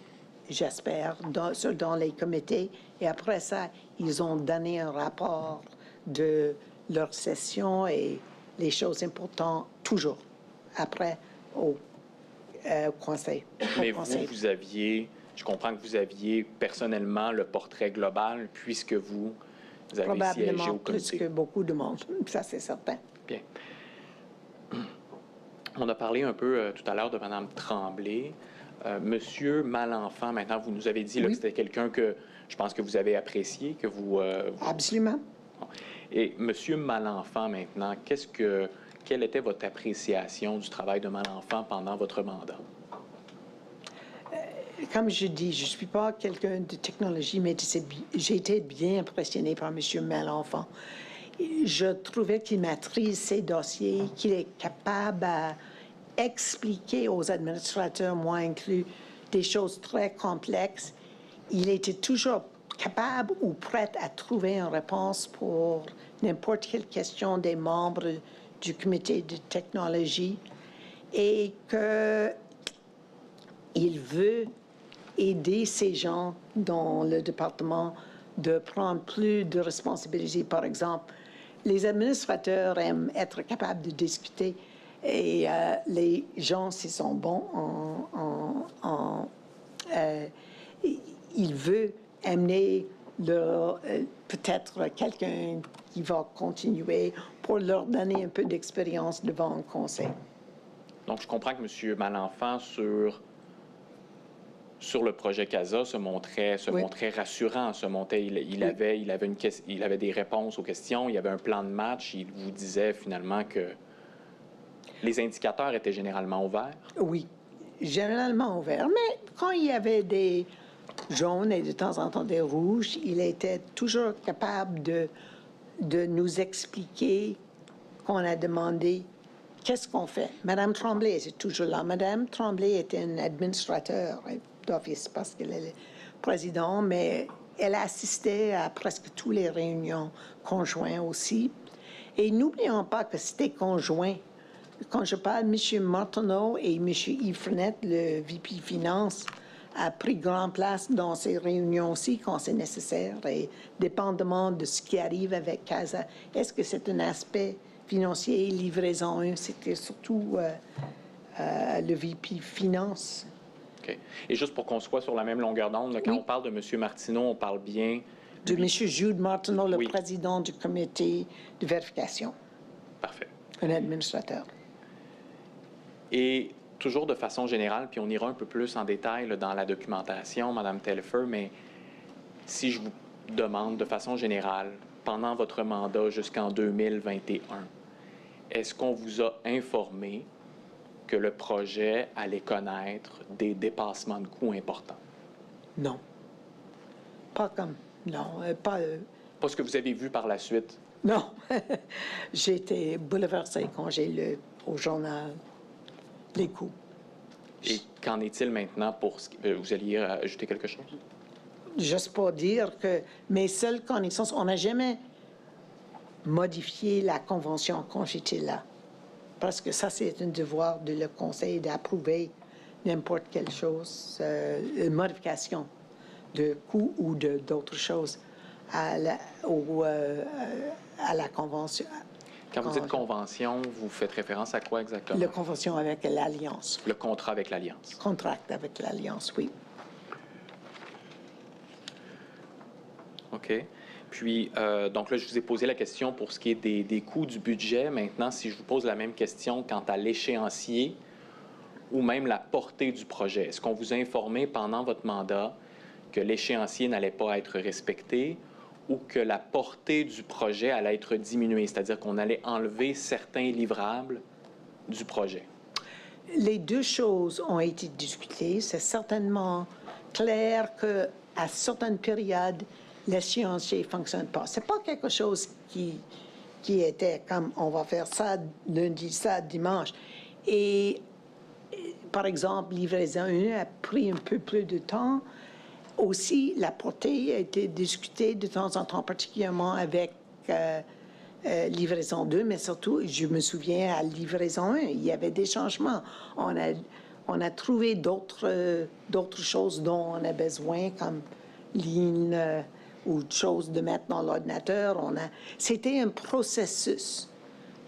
j'espère, dans les comités. Et après ça, ils ont donné un rapport de leur session et les choses importantes, toujours, après, au conseil. Mais vous aviez, je comprends que vous aviez personnellement le portrait global, puisque vous avez siégé au comité. Probablement plus que beaucoup de monde, ça c'est certain. Bien. On a parlé un peu tout à l'heure de Mme Tremblay. Monsieur Malenfant, maintenant, vous nous avez dit là, que c'était quelqu'un que je pense que vous avez apprécié, que vous... Absolument. Et Monsieur Malenfant, maintenant, quelle était votre appréciation du travail de Malenfant pendant votre mandat? Comme je dis, je ne suis pas quelqu'un de technologie, mais j'ai été bien impressionné par M. Malenfant. Je trouvais qu'il maîtrise ses dossiers, qu'il est capable d'expliquer aux administrateurs, moi inclus, des choses très complexes. Il était toujours capable ou prêt à trouver une réponse pour n'importe quelle question des membres du comité de technologie et qu'il veut aider ces gens dans le département de prendre plus de responsabilités. Par exemple, les administrateurs aiment être capables de discuter et les gens, s'ils sont bons il veut amener peut-être quelqu'un qui va continuer pour leur donner un peu d'expérience devant un conseil. Donc, je comprends que M. Malenfant, sur le projet CASA, se montrait rassurant, il avait des réponses aux questions, il y avait un plan de match, il vous disait finalement que les indicateurs étaient généralement ouverts. Oui. Généralement ouverts, mais quand il y avait des jaunes et de temps en temps des rouges, il était toujours capable de nous expliquer qu'on a demandé qu'est-ce qu'on fait. Madame Tremblay était toujours là. Madame Tremblay était un administrateur. d'office parce qu'elle est le président, mais elle assistait à presque toutes les réunions conjointes aussi. Et n'oublions pas que c'était conjoint. Quand je parle, M. Martineau et M. Yves Frenette, le VP Finance, a pris grande place dans ces réunions aussi quand c'est nécessaire. Et dépendamment de ce qui arrive avec CASA, est-ce que c'est un aspect financier, livraison 1, c'était surtout le VP Finance. OK. Et juste pour qu'on soit sur la même longueur d'onde, là, quand Oui. on parle de M. Martineau, on parle bien... De M. Jude Martineau, le Oui. président du comité de vérification, Parfait. un administrateur. Et toujours de façon générale, puis on ira un peu plus en détail là, dans la documentation, Mme Telfer, mais si je vous demande de façon générale, pendant votre mandat jusqu'en 2021, est-ce qu'on vous a informé que le projet allait connaître des dépassements de coûts importants? Non. Pas comme... Non, pas... Pas ce que vous avez vu par la suite. non. J'ai été bouleversée quand j'ai lu au journal les coûts. Et qu'en est-il maintenant pour ce qui... Vous alliez ajouter quelque chose? Juste pour dire que mes seules connaissances, on n'a jamais modifié la convention quand j'étais là. Parce que ça, c'est un devoir de le conseil d'approuver n'importe quelle chose, une modification de coûts ou d'autres choses à la convention. Quand vous dites convention, vous faites référence à quoi exactement? La convention avec l'Alliance. Le contrat avec l'Alliance. Contract avec l'Alliance, oui. OK. Puis, donc là, je vous ai posé la question pour ce qui est des coûts du budget. Maintenant, si je vous pose la même question quant à l'échéancier ou même la portée du projet, est-ce qu'on vous a informé pendant votre mandat que l'échéancier n'allait pas être respecté ou que la portée du projet allait être diminuée, c'est-à-dire qu'on allait enlever certains livrables du projet? Les deux choses ont été discutées. C'est certainement clair qu'à certaines périodes, l'échéancier ne fonctionne pas. Ce n'est pas quelque chose qui était comme on va faire ça lundi, ça dimanche. Et par exemple, livraison 1 a pris un peu plus de temps. Aussi, la portée a été discutée de temps en temps, particulièrement avec livraison 2, mais surtout, je me souviens à livraison 1, il y avait des changements. On a trouvé d'autres choses dont on a besoin, comme ligne ou choses de mettre dans l'ordinateur. C'était un processus.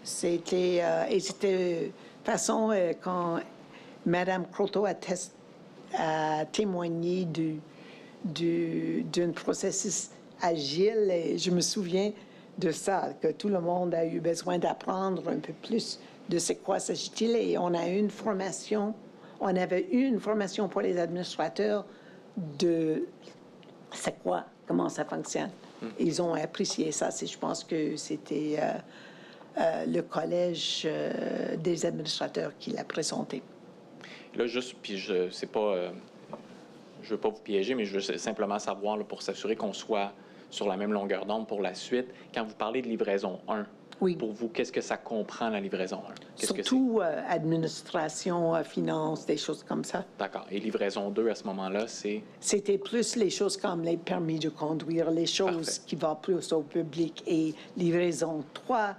C'était façon quand Mme Croteau a témoigné d'un processus agile, et je me souviens de ça, que tout le monde a eu besoin d'apprendre un peu plus de c'est quoi s'agit-il, et on avait eu une formation pour les administrateurs de c'est quoi, comment ça fonctionne. Ils ont apprécié ça. Je pense que c'était le collège des administrateurs qui l'a présenté. Là, juste, puis je sais pas, je veux pas vous piéger, mais je veux simplement savoir, là, pour s'assurer qu'on soit sur la même longueur d'onde pour la suite. Quand vous parlez de livraison 1, oui. Pour vous, qu'est-ce que ça comprend, la livraison 1? Surtout administration, finance, des choses comme ça. D'accord. Et livraison 2, à ce moment-là, c'est? C'était plus les choses comme les permis de conduire, les choses Parfait. Qui vont plus au public. Et livraison 3,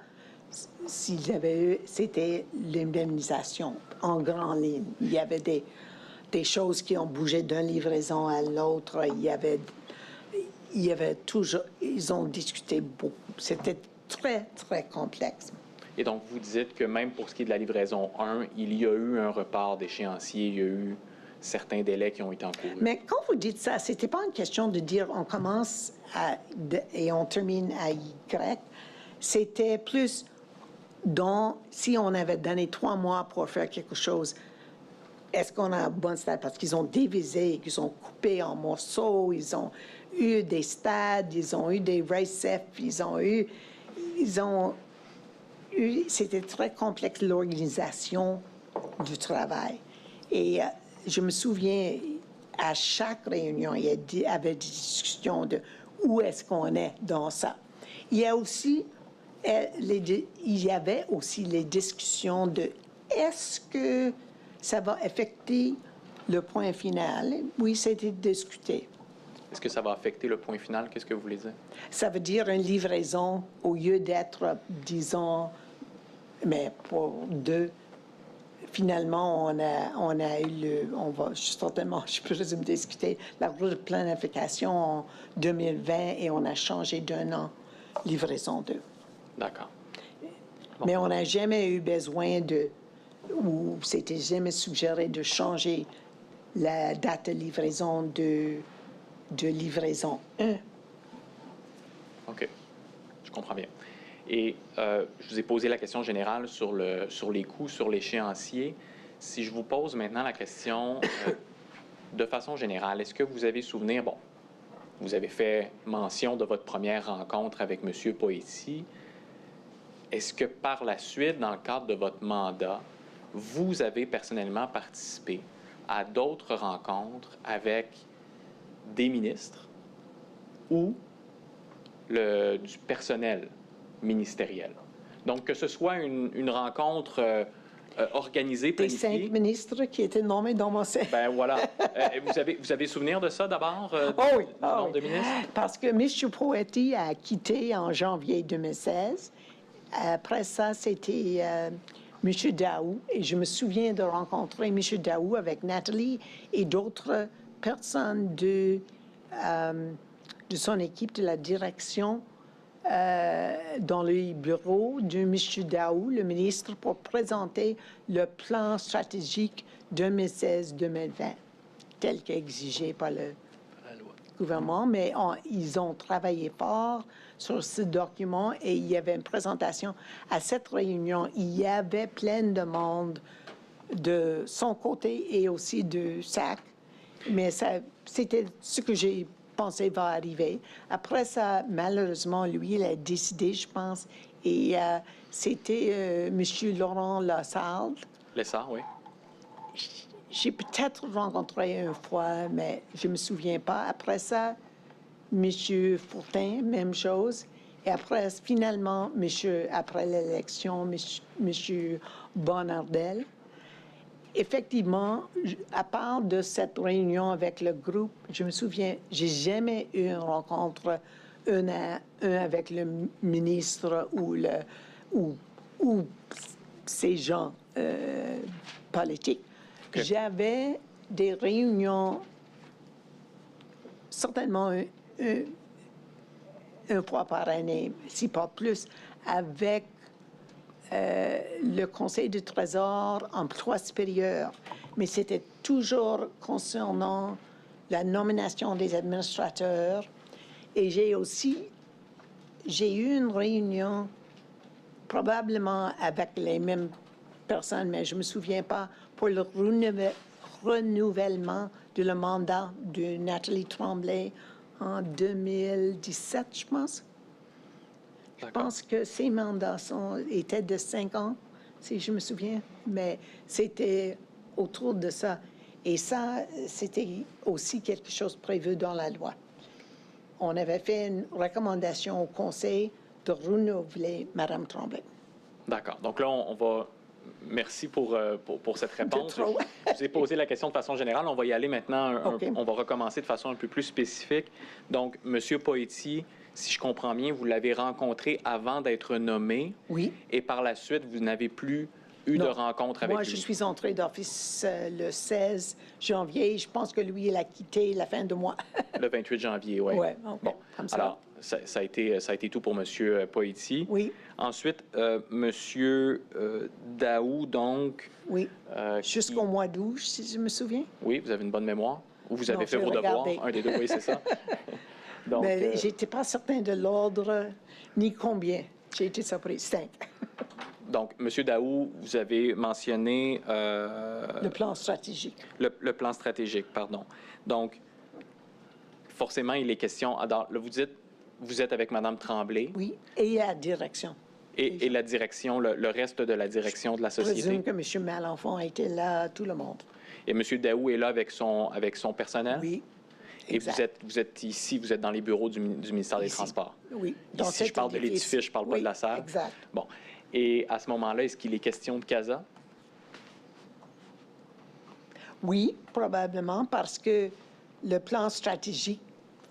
c'était l'indemnisation en grande ligne. Il y avait des choses qui ont bougé d'une livraison à l'autre. Il y avait toujours... Ils ont discuté beaucoup. C'était très, très complexe. Et donc, vous dites que même pour ce qui est de la livraison 1, il y a eu un report d'échéancier, il y a eu certains délais qui ont été encourus. Mais quand vous dites ça, c'était pas une question de dire on commence et on termine à Y. C'était plus si on avait donné 3 mois pour faire quelque chose, est-ce qu'on a un bon stade? Parce qu'ils ont divisé, ils ont coupé en morceaux, ils ont eu des stades, ils ont eu des race-F, c'était très complexe, l'organisation du travail. Et je me souviens, à chaque réunion, il y avait des discussions de où est-ce qu'on est dans ça. Il y avait aussi les discussions de est-ce que ça va affecter Le point final, oui, c'était discuté. Est-ce que ça va affecter le point final? Qu'est-ce que vous voulez dire? Ça veut dire une livraison au lieu d'être, disons, mais pour 2. Finalement, on a eu on va certainement, je présume, discuter la route de planification en 2020 et on a changé d'un an livraison 2. D'accord. Mais on n'a jamais eu besoin ou c'était jamais suggéré de changer la date de livraison de livraison 1. OK. Je comprends bien. Et je vous ai posé la question générale sur les coûts, sur l'échéancier. Si je vous pose maintenant la question de façon générale, est-ce que vous avez souvenir, bon, vous avez fait mention de votre première rencontre avec M. Poetti. Est-ce que par la suite, dans le cadre de votre mandat, vous avez personnellement participé à d'autres rencontres avec des ministres ou du personnel ministériel? Donc, que ce soit une rencontre organisée, Des planifiée. 5 ministres qui étaient nommés dans mon cercle. Ben voilà. Vous avez souvenir de ça d'abord, Oh oui, du nombre de ministres? Parce que M. Poetti a quitté en janvier 2016. Après ça, c'était M. Daou. Et je me souviens de rencontrer M. Daou avec Nathalie et d'autres personnes de son équipe, de la direction, dans le bureau de M. Daou, le ministre, pour présenter le plan stratégique 2016-2020, tel qu'exigé par le gouvernement. Mais ils ont travaillé fort sur ce document et il y avait une présentation. À cette réunion, il y avait plein de monde de son côté et aussi de SAC. Mais c'était ce que j'ai pensé va arriver. Après ça, malheureusement, lui, il a décidé, je pense, et c'était M. Laurent Lassalle. Lessard, oui. J'ai peut-être rencontré une fois, mais je ne me souviens pas. Après ça, M. Fortin, même chose. Et après, finalement, après l'élection, M. Bonardel. Effectivement, à part de cette réunion avec le groupe, je me souviens, j'ai jamais eu une rencontre un à un avec le ministre ou ces gens politiques. Okay. J'avais des réunions, certainement une fois par année, si pas plus, avec le Conseil du Trésor, emploi supérieur, mais c'était toujours concernant la nomination des administrateurs. Et j'ai eu une réunion probablement avec les mêmes personnes, mais je ne me souviens pas, pour le renouvellement de le mandat de Nathalie Tremblay en 2017, je pense. Je pense que ces mandats étaient de 5 ans, si je me souviens, mais c'était autour de ça. Et ça, c'était aussi quelque chose prévu dans la loi. On avait fait une recommandation au Conseil de renouveler Mme Tremblay. D'accord. Donc là, on va... Merci pour cette réponse. Je vous ai posé la question de façon générale. On va y aller maintenant. Okay. On va recommencer de façon un peu plus spécifique. Donc, M. Poetti, si je comprends bien, vous l'avez rencontré avant d'être nommé. Oui. Et par la suite, vous n'avez plus eu de rencontre avec lui. Moi, je suis entrée d'office le 16 janvier. Je pense que lui, il a quitté la fin de mois. Le 28 janvier, oui. Oui, okay. Bon, comme ça. Alors, ça a été tout pour M. Poetti. Oui. Ensuite, M. Daou, donc... Oui, jusqu'au mois d'août, si je me souviens. Oui, vous avez une bonne mémoire. Ou vous avez fait vos regardé. devoirs. Un des deux, oui, c'est ça. Donc, mais je n'étais pas certain de l'ordre ni combien. J'ai été surprise. 5. Donc, M. Daou, vous avez mentionné... le plan stratégique. Le plan stratégique, pardon. Donc, forcément, il est question... Alors, là, vous dites, vous êtes avec Mme Tremblay. Oui, et la direction. Et la direction, le reste de la direction de la société. Je présume que M. Malenfant était là, tout le monde. Et M. Daou est là avec son personnel? Oui. Et vous êtes ici, vous êtes dans les bureaux du ministère des Transports? Oui. Ici, je parle de l'édifice, je ne parle pas de la salle? Exact. Bon. Et à ce moment-là, est-ce qu'il est question de CASA? Oui, probablement, parce que le plan stratégique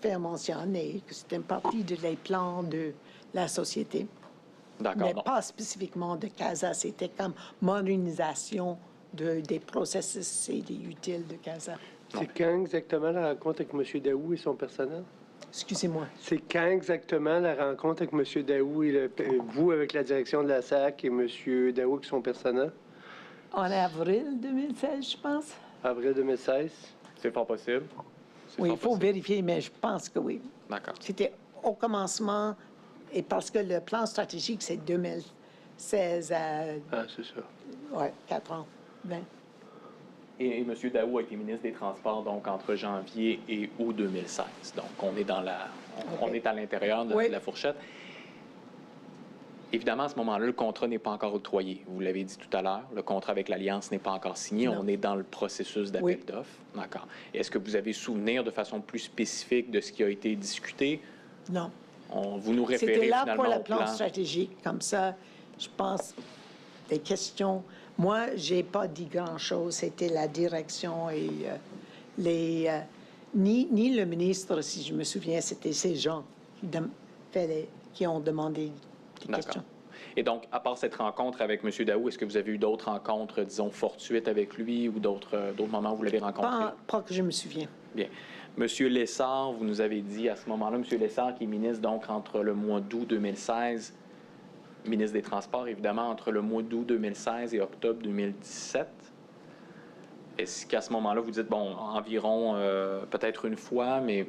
fait mentionner que c'est une partie des plans de la société. D'accord. Mais Donc, pas spécifiquement de CASA, c'était comme modernisation des processus et des utiles de CASA. C'est quand exactement la rencontre avec M. Daou et son personnel? Excusez-moi. C'est quand exactement la rencontre avec M. Daou et vous avec la direction de la SAC et M. Daou avec son personnel? En avril 2016, je pense. Avril 2016? c'est fort possible. C'est Oui, il fort faut possible. vérifier, mais je pense que oui. D'accord. C'était au commencement, et parce que le plan stratégique, c'est 2016 à Ah, c'est ça. 4 ans. 20. Et M. Daou a été ministre des Transports donc entre janvier et août 2016. Donc, on est on est à l'intérieur de Oui. la fourchette. Évidemment, à ce moment-là, le contrat n'est pas encore octroyé. Vous l'avez dit tout à l'heure, le contrat avec l'Alliance n'est pas encore signé. Non. On est dans le processus d'appel Oui. d'offres. D'accord. Est-ce que vous avez souvenir de façon plus spécifique de ce qui a été discuté? Non. Vous nous référez C'était là finalement pour au le plan stratégique. Comme ça, je pense, des questions. Moi, j'ai pas dit grand-chose. C'était la direction et ni le ministre, si je me souviens, c'était ces gens qui ont demandé des D'accord. questions. Et donc, à part cette rencontre avec M. Daou, est-ce que vous avez eu d'autres rencontres, disons, fortuites avec lui ou d'autres moments où vous l'avez rencontré? Pas que je me souviens. Bien. Monsieur Lessard, vous nous avez dit à ce moment-là, M. Lessard, qui est ministre donc entre le mois d'août 2016, ministre des Transports, évidemment, entre le mois d'août 2016 et octobre 2017. Est-ce qu'à ce moment-là, vous dites, bon, environ peut-être une fois, mais...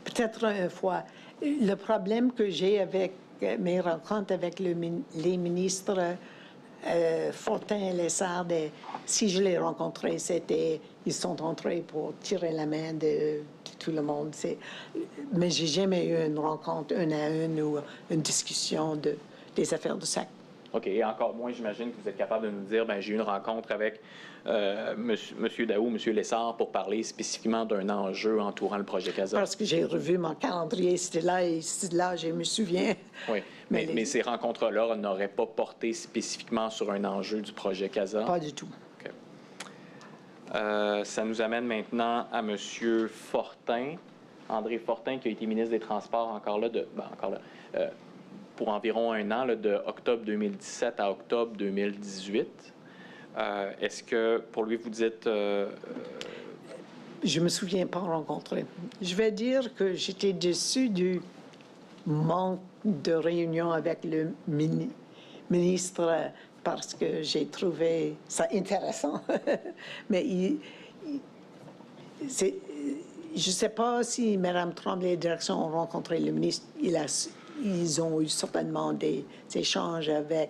Peut-être une fois. Le problème que j'ai avec mes rencontres avec les ministres Fortin et Lessard, si je les rencontrais, ils sont entrés pour tirer la main de tout le monde. Mais j'ai jamais eu une rencontre une à une ou une discussion des affaires de SAC. OK. Et encore moins, j'imagine que vous êtes capable de nous dire, bien, j'ai eu une rencontre avec M. Daou, M. Lessard, pour parler spécifiquement d'un enjeu entourant le projet CASA. Parce que j'ai revu mon calendrier, c'était là et là, je me souviens. Oui, mais ces rencontres-là n'auraient pas porté spécifiquement sur un enjeu du projet CASA? Pas du tout. OK. Ça nous amène maintenant à M. Fortin, André Fortin, qui a été ministre des Transports encore là, pour environ un an, là, de octobre 2017 à octobre 2018. Est-ce que, pour lui, vous dites... Je me souviens pas rencontrer. Je vais dire que j'étais déçue du manque de réunion avec le ministre parce que j'ai trouvé ça intéressant. Mais je ne sais pas si Mme Tremblay et la direction ont rencontré le ministre. Ils ont eu certainement des échanges avec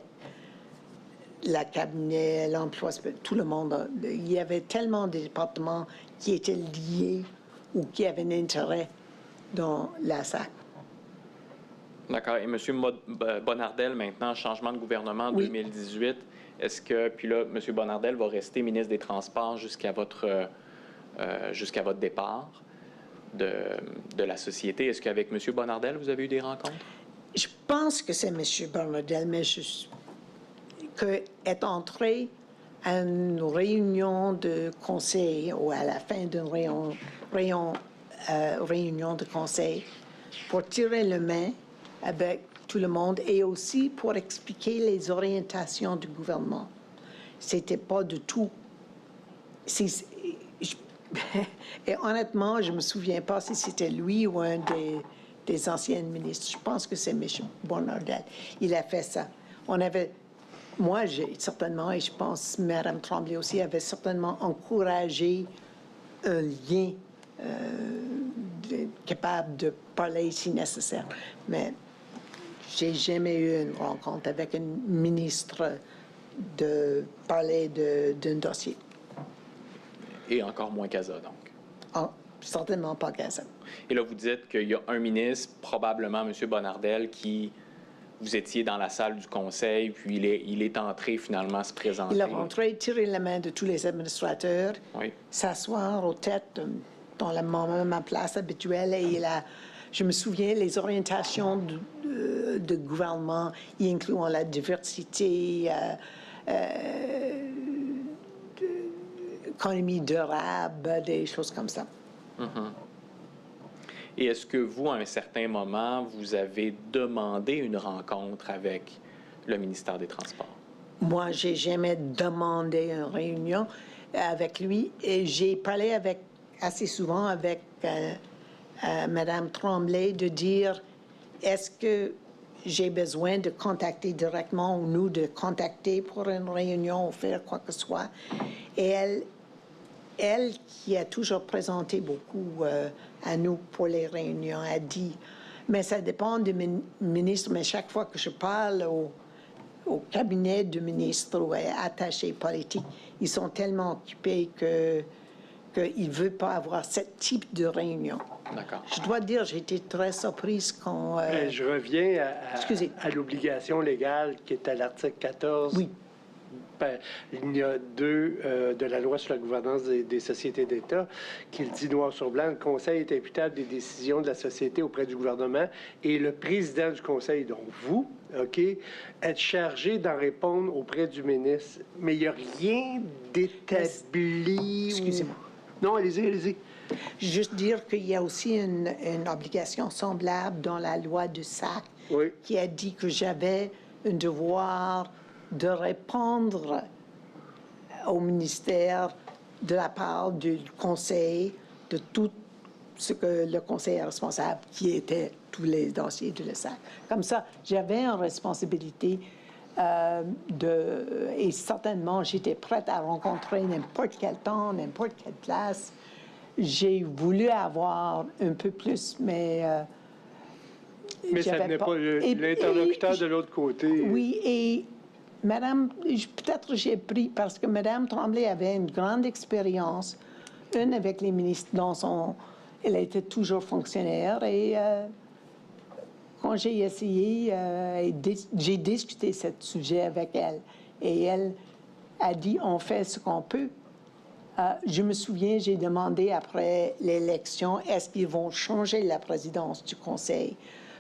la cabinet, l'emploi, tout le monde. Il y avait tellement de départements qui étaient liés ou qui avaient un intérêt dans la SAC. D'accord. Et M. Bonnardel, maintenant, changement de gouvernement en Oui. 2018, est-ce que... Puis là, M. Bonnardel va rester ministre des Transports jusqu'à votre départ de la société. Est-ce qu'avec M. Bonnardel, vous avez eu des rencontres? Je pense que c'est M. Bonnardel, mais est entré à une réunion de conseil ou à la fin d'une réunion de conseil pour tirer le main avec tout le monde et aussi pour expliquer les orientations du gouvernement. C'était pas du tout... Et honnêtement, je me souviens pas si c'était lui ou un des anciens ministres. Je pense que c'est M. Bonnardel. Il a fait ça. Moi, j'ai certainement, et je pense Mme Tremblay aussi, avait certainement encouragé un lien capable de parler si nécessaire. Mais j'ai jamais eu une rencontre avec un ministre de parler d'un dossier. Et encore moins CASA, donc. Certainement pas CASA. Et là, vous dites qu'il y a un ministre, probablement M. Bonnardel, qui... Vous étiez dans la salle du conseil, puis il est entré finalement se présenter. Il est rentré, tiré la main de tous les administrateurs, Oui. s'asseoir aux têtes dans ma place habituelle et je me souviens, les orientations de gouvernement, incluant la diversité, économie durable, des choses comme ça. Et est-ce que vous, à un certain moment, vous avez demandé une rencontre avec le ministère des Transports? Moi, j'ai jamais demandé une réunion avec lui et j'ai parlé assez souvent avec Madame Tremblay de dire est-ce que j'ai besoin de contacter directement ou nous de contacter pour une réunion ou faire quoi que ce soit. Et elle qui a toujours présenté beaucoup à nous pour les réunions, a dit, mais ça dépend du ministre, mais chaque fois que je parle au cabinet du ministre ou attachés politiques, ils sont tellement occupés qu'ils ne veulent pas avoir ce type de réunion. D'accord. Je dois dire, j'ai été très surprise quand... Je reviens Excusez. à l'obligation légale qui est à l'article 14. Oui. Ligne 2 de la loi sur la gouvernance des sociétés d'État, qui le dit noir sur blanc, le Conseil est imputable des décisions de la société auprès du gouvernement et le président du Conseil, donc vous, OK, êtes chargé d'en répondre auprès du ministre. Mais il n'y a rien d'établi... Excusez-moi. Non, allez-y, allez-y. Juste dire qu'il y a aussi une obligation semblable dans la loi du SAC Oui. qui a dit que j'avais un devoir de répondre au ministère de la part du Conseil de tout ce que le Conseil est responsable, qui était tous les dossiers de l'ESAC. Comme ça, j'avais une responsabilité et certainement, j'étais prête à rencontrer n'importe quel temps, n'importe quelle place. J'ai voulu avoir un peu plus, mais ça venait pas l'interlocuteur de l'autre côté. Oui, et Madame, peut-être j'ai pris, parce que Madame Tremblay avait une grande expérience, une avec les ministres elle était toujours fonctionnaire, et quand j'ai essayé, j'ai discuté ce sujet avec elle, et elle a dit, on fait ce qu'on peut. Je me souviens, j'ai demandé après l'élection, est-ce qu'ils vont changer la présidence du Conseil?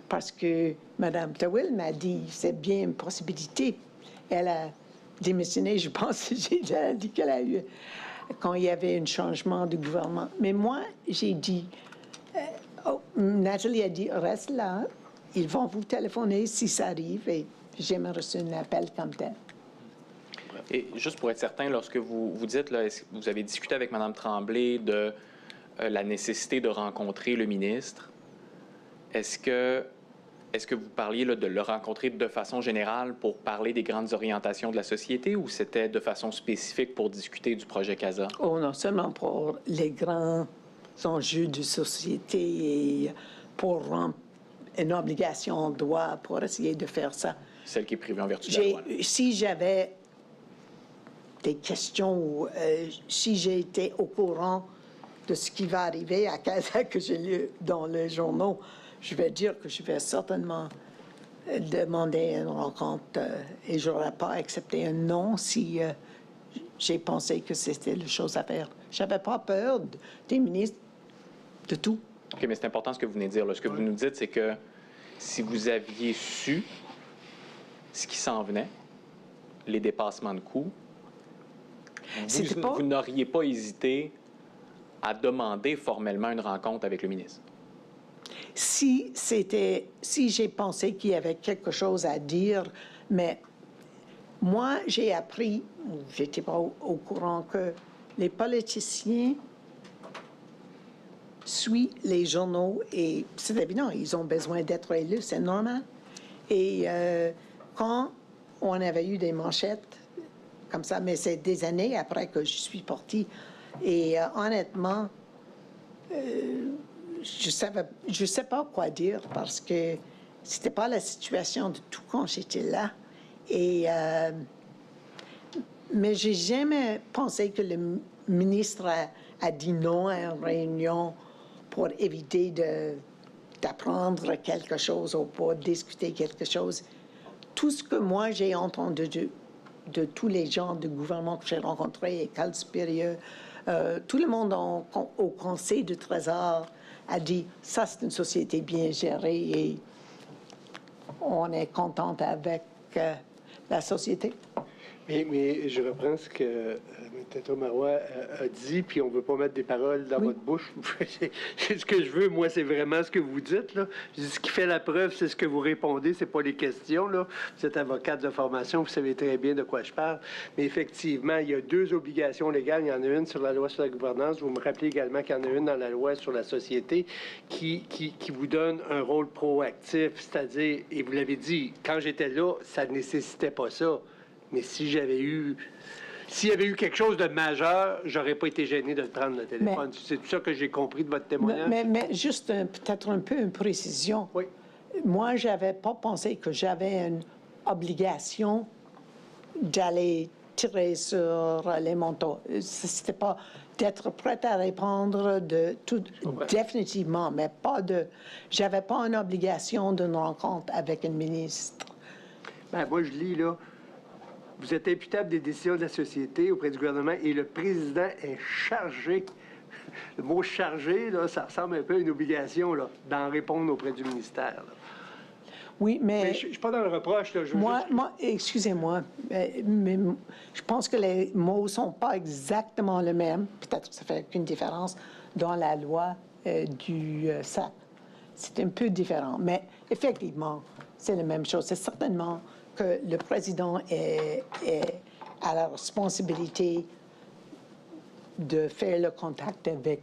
Parce que Mme Tawil m'a dit, c'est bien une possibilité. Elle a démissionné, je pense que j'ai déjà dit qu'elle a eu, quand il y avait un changement de gouvernement. Mais moi, j'ai dit, Nathalie a dit, reste là, ils vont vous téléphoner si ça arrive, et j'ai jamais reçu un appel comme tel. Et juste pour être certain, lorsque vous dites, là, vous avez discuté avec Mme Tremblay de la nécessité de rencontrer le ministre, est-ce que vous parliez là, de le rencontrer de façon générale pour parler des grandes orientations de la société ou c'était de façon spécifique pour discuter du projet CASA? Oh, non seulement pour les grands enjeux de société et pour une obligation en droit pour essayer de faire ça. Celle qui est prévue en vertu de la loi. Si j'avais des questions ou si j'ai été au courant de ce qui va arriver à CASA que j'ai lu dans les journaux, je vais dire que je vais certainement demander une rencontre et je n'aurais pas accepté un non si j'ai pensé que c'était la chose à faire. Je n'avais pas peur des ministres, de tout. OK, mais c'est important ce que vous venez de dire. Là. Ce que vous nous dites, c'est que si vous aviez su ce qui s'en venait, les dépassements de coûts, vous n'auriez pas hésité à demander formellement une rencontre avec le ministre. Si j'ai pensé qu'il y avait quelque chose à dire, mais moi, j'ai appris, j'étais pas au courant que les politiciens suivent les journaux et c'est évident, ils ont besoin d'être élus, c'est normal. Et quand on avait eu des manchettes comme ça, mais c'est des années après que je suis partie, et honnêtement, je sais pas quoi dire parce que c'était pas la situation de tout quand j'étais là. Et mais j'ai jamais pensé que le ministre a dit non à une réunion pour éviter d'apprendre quelque chose ou pour discuter quelque chose. Tout ce que moi j'ai entendu de tous les gens du gouvernement que j'ai rencontrés, École supérieure, tout le monde au Conseil du Trésor a dit ça c'est une société bien gérée et on est contente avec la société. Mais je reprends ce que Terio Marois a dit, puis on ne veut pas mettre des paroles dans votre bouche. C'est ce que je veux, moi, c'est vraiment ce que vous dites. Là. Je dis, ce qui fait la preuve, c'est ce que vous répondez, c'est pas les questions. Là. Vous êtes avocate de formation, vous savez très bien de quoi je parle. Mais effectivement, il y a 2 obligations légales. Il y en a une sur la loi sur la gouvernance. Vous me rappelez également qu'il y en a une dans la loi sur la société qui vous donne un rôle proactif. C'est-à-dire, et vous l'avez dit, quand j'étais là, ça ne nécessitait pas ça. Mais s'il y avait eu quelque chose de majeur, j'aurais pas été gêné de le prendre le téléphone. C'est tout ça que j'ai compris de votre témoignage. Mais juste peut-être un peu une précision. Oui. Moi, j'avais pas pensé que j'avais une obligation d'aller tirer sur les manteaux. C'était pas d'être prête à répondre de tout, définitivement, mais pas de... J'avais pas une obligation d'une rencontre avec une ministre. Ben, moi, je lis, là, vous êtes imputable des décisions de la société auprès du gouvernement et le président est chargé. Le mot « chargé », là, ça ressemble un peu à une obligation, là, d'en répondre auprès du ministère. Là. Oui, mais je ne suis pas dans le reproche, là. Moi, excusez-moi, mais je pense que les mots ne sont pas exactement les mêmes. Peut-être que ça fait qu'une différence dans la loi du SAC. C'est un peu différent, mais effectivement, c'est la même chose. C'est certainement que le président a la responsabilité de faire le contact avec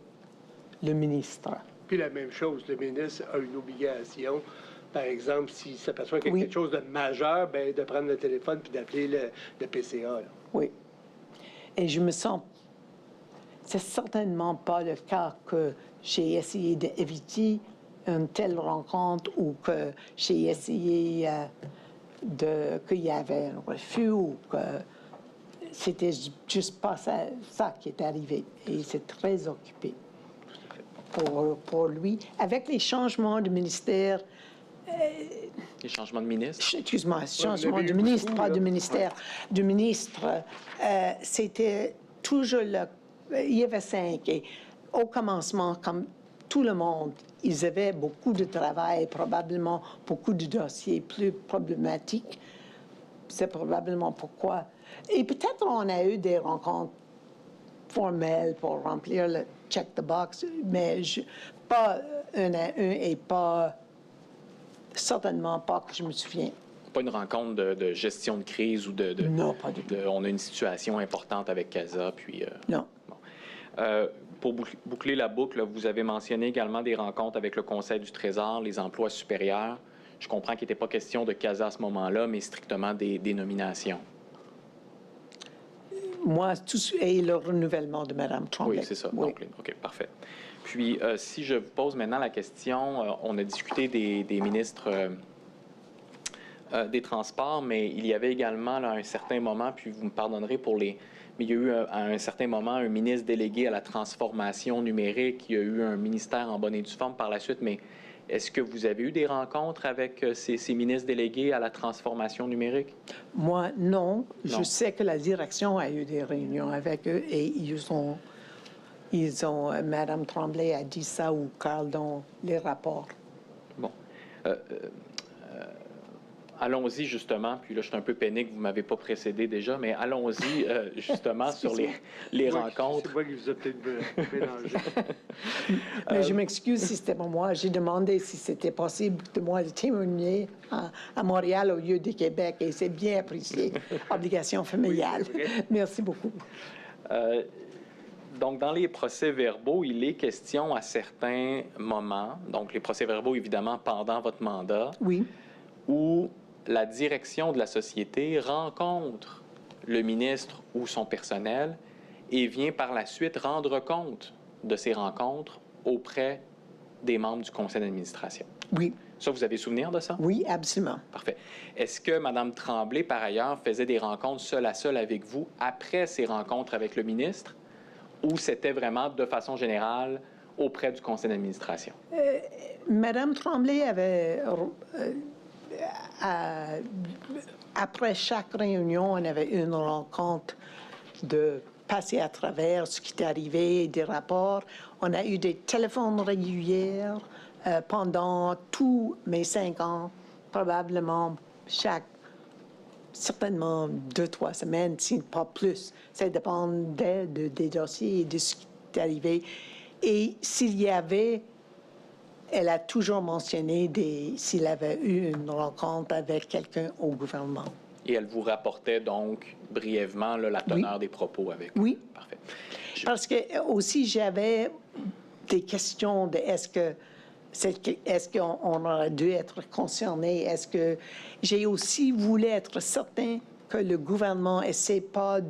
le ministre. Puis la même chose, le ministre a une obligation. Par exemple, s'il s'aperçoit qu'il y a quelque chose de majeur, bien, de prendre le téléphone puis d'appeler le PCA. Là. Oui. Et je me sens... C'est certainement pas le cas que j'ai essayé d'éviter une telle rencontre ou que j'ai essayé qu'il y avait un refus ou que c'était juste pas ça qui est arrivé. Et c'est très occupé pour lui. Avec les changements de ministère... Les changements de ministre? Excuse-moi, changement de ministre, pas de ministère. Du ministre, c'était toujours il y avait 5. Et au commencement, comme tout le monde, ils avaient beaucoup de travail, probablement beaucoup de dossiers plus problématiques. C'est probablement pourquoi. Et peut-être on a eu des rencontres formelles pour remplir le check the box, mais pas un à un et pas... Certainement pas que je me souviens. Pas une rencontre de gestion de crise ou Non, pas du tout. On a une situation importante avec CASA, puis... Non. Bon. Pour boucler la boucle, vous avez mentionné également des rencontres avec le Conseil du Trésor, les emplois supérieurs. Je comprends qu'il n'était pas question de CASA à ce moment-là, mais strictement des nominations. Moi, et le renouvellement de Mme Tremblay. Oui, c'est ça. Oui. Donc, OK, parfait. Puis, si je vous pose maintenant la question, on a discuté des ministres des Transports, mais il y avait également, là, à un certain moment, puis vous me pardonnerez pour les... Mais il y a eu, à un certain moment, un ministre délégué à la transformation numérique. Il y a eu un ministère en bonne et due forme par la suite, mais est-ce que vous avez eu des rencontres avec ces ministres délégués à la transformation numérique? Moi, non. Non. Je sais que la direction a eu des réunions avec eux et ils ont Mme Tremblay a dit ça ou Carl dans les rapports. Bon. Allons-y justement, puis là je suis un peu peiné que vous ne m'avez pas précédé déjà, mais allons-y justement sur les rencontres. C'est moi qui vous ai peut-être mélangé. Mais je m'excuse si c'était pour moi. J'ai demandé si c'était possible de moi de témoigner à Montréal au lieu de Québec et c'est bien apprécié. Obligation familiale. Oui, Merci beaucoup. Donc, dans les procès-verbaux, il est question à certains moments, donc les procès-verbaux évidemment pendant votre mandat, Oui. où la direction de la société rencontre le ministre ou son personnel et vient par la suite rendre compte de ces rencontres auprès des membres du conseil d'administration. Oui. Ça, vous avez souvenir de ça? Oui, absolument. Parfait. Est-ce que Mme Tremblay, par ailleurs, faisait des rencontres seule à seule avec vous après ces rencontres avec le ministre ou c'était vraiment de façon générale auprès du conseil d'administration? Mme Tremblay avait... après chaque réunion, on avait une rencontre de passer à travers ce qui est arrivé, des rapports. On a eu des téléphones réguliers pendant tous mes 5 ans, probablement chaque certainement 2-3 semaines, si pas plus. Ça dépendait des dossiers et de ce qui est arrivé. Et s'il y avait, elle a toujours mentionné s'il avait eu une rencontre avec quelqu'un au gouvernement. Et elle vous rapportait donc brièvement là, la teneur des propos avec. Oui. Parfait. Parce que aussi, j'avais des questions de est-ce qu'on aurait dû être concerné? Est-ce que j'ai aussi voulu être certain que le gouvernement essaie pas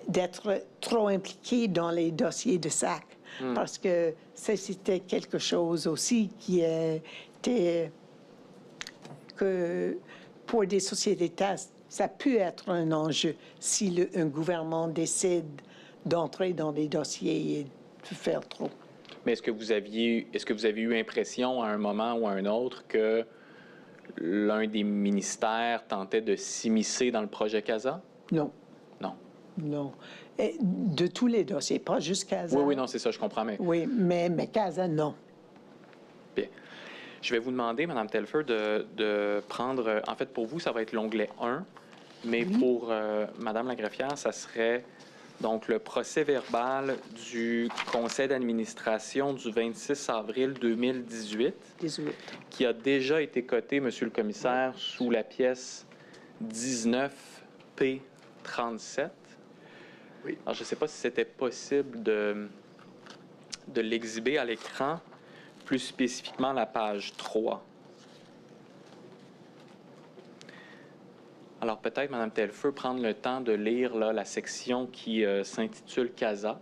d'être trop impliqué dans les dossiers de SAC? Parce que ça, c'était quelque chose aussi qui était que pour des sociétés TAS, ça peut être un enjeu si un gouvernement décide d'entrer dans des dossiers et de faire trop. Mais est-ce que vous avez eu l'impression à un moment ou à un autre que l'un des ministères tentait de s'immiscer dans le projet CASA? Non. Non. Non. Et de tous les dossiers, pas juste CASA. Oui, non, c'est ça, je comprends. Mais... Oui, mais CASA, non. Bien. Je vais vous demander, Mme Telfer, de prendre... En fait, pour vous, ça va être l'onglet 1, mais pour Mme la greffière, ça serait donc le procès-verbal du conseil d'administration du 26 avril 2018, 18. qui a déjà été coté, Monsieur le commissaire, sous la pièce 19P37. Oui. Alors, je ne sais pas si c'était possible de l'exhiber à l'écran, plus spécifiquement la page 3. Alors, peut-être, Mme Telfer, prendre le temps de lire là, la section qui s'intitule CASA.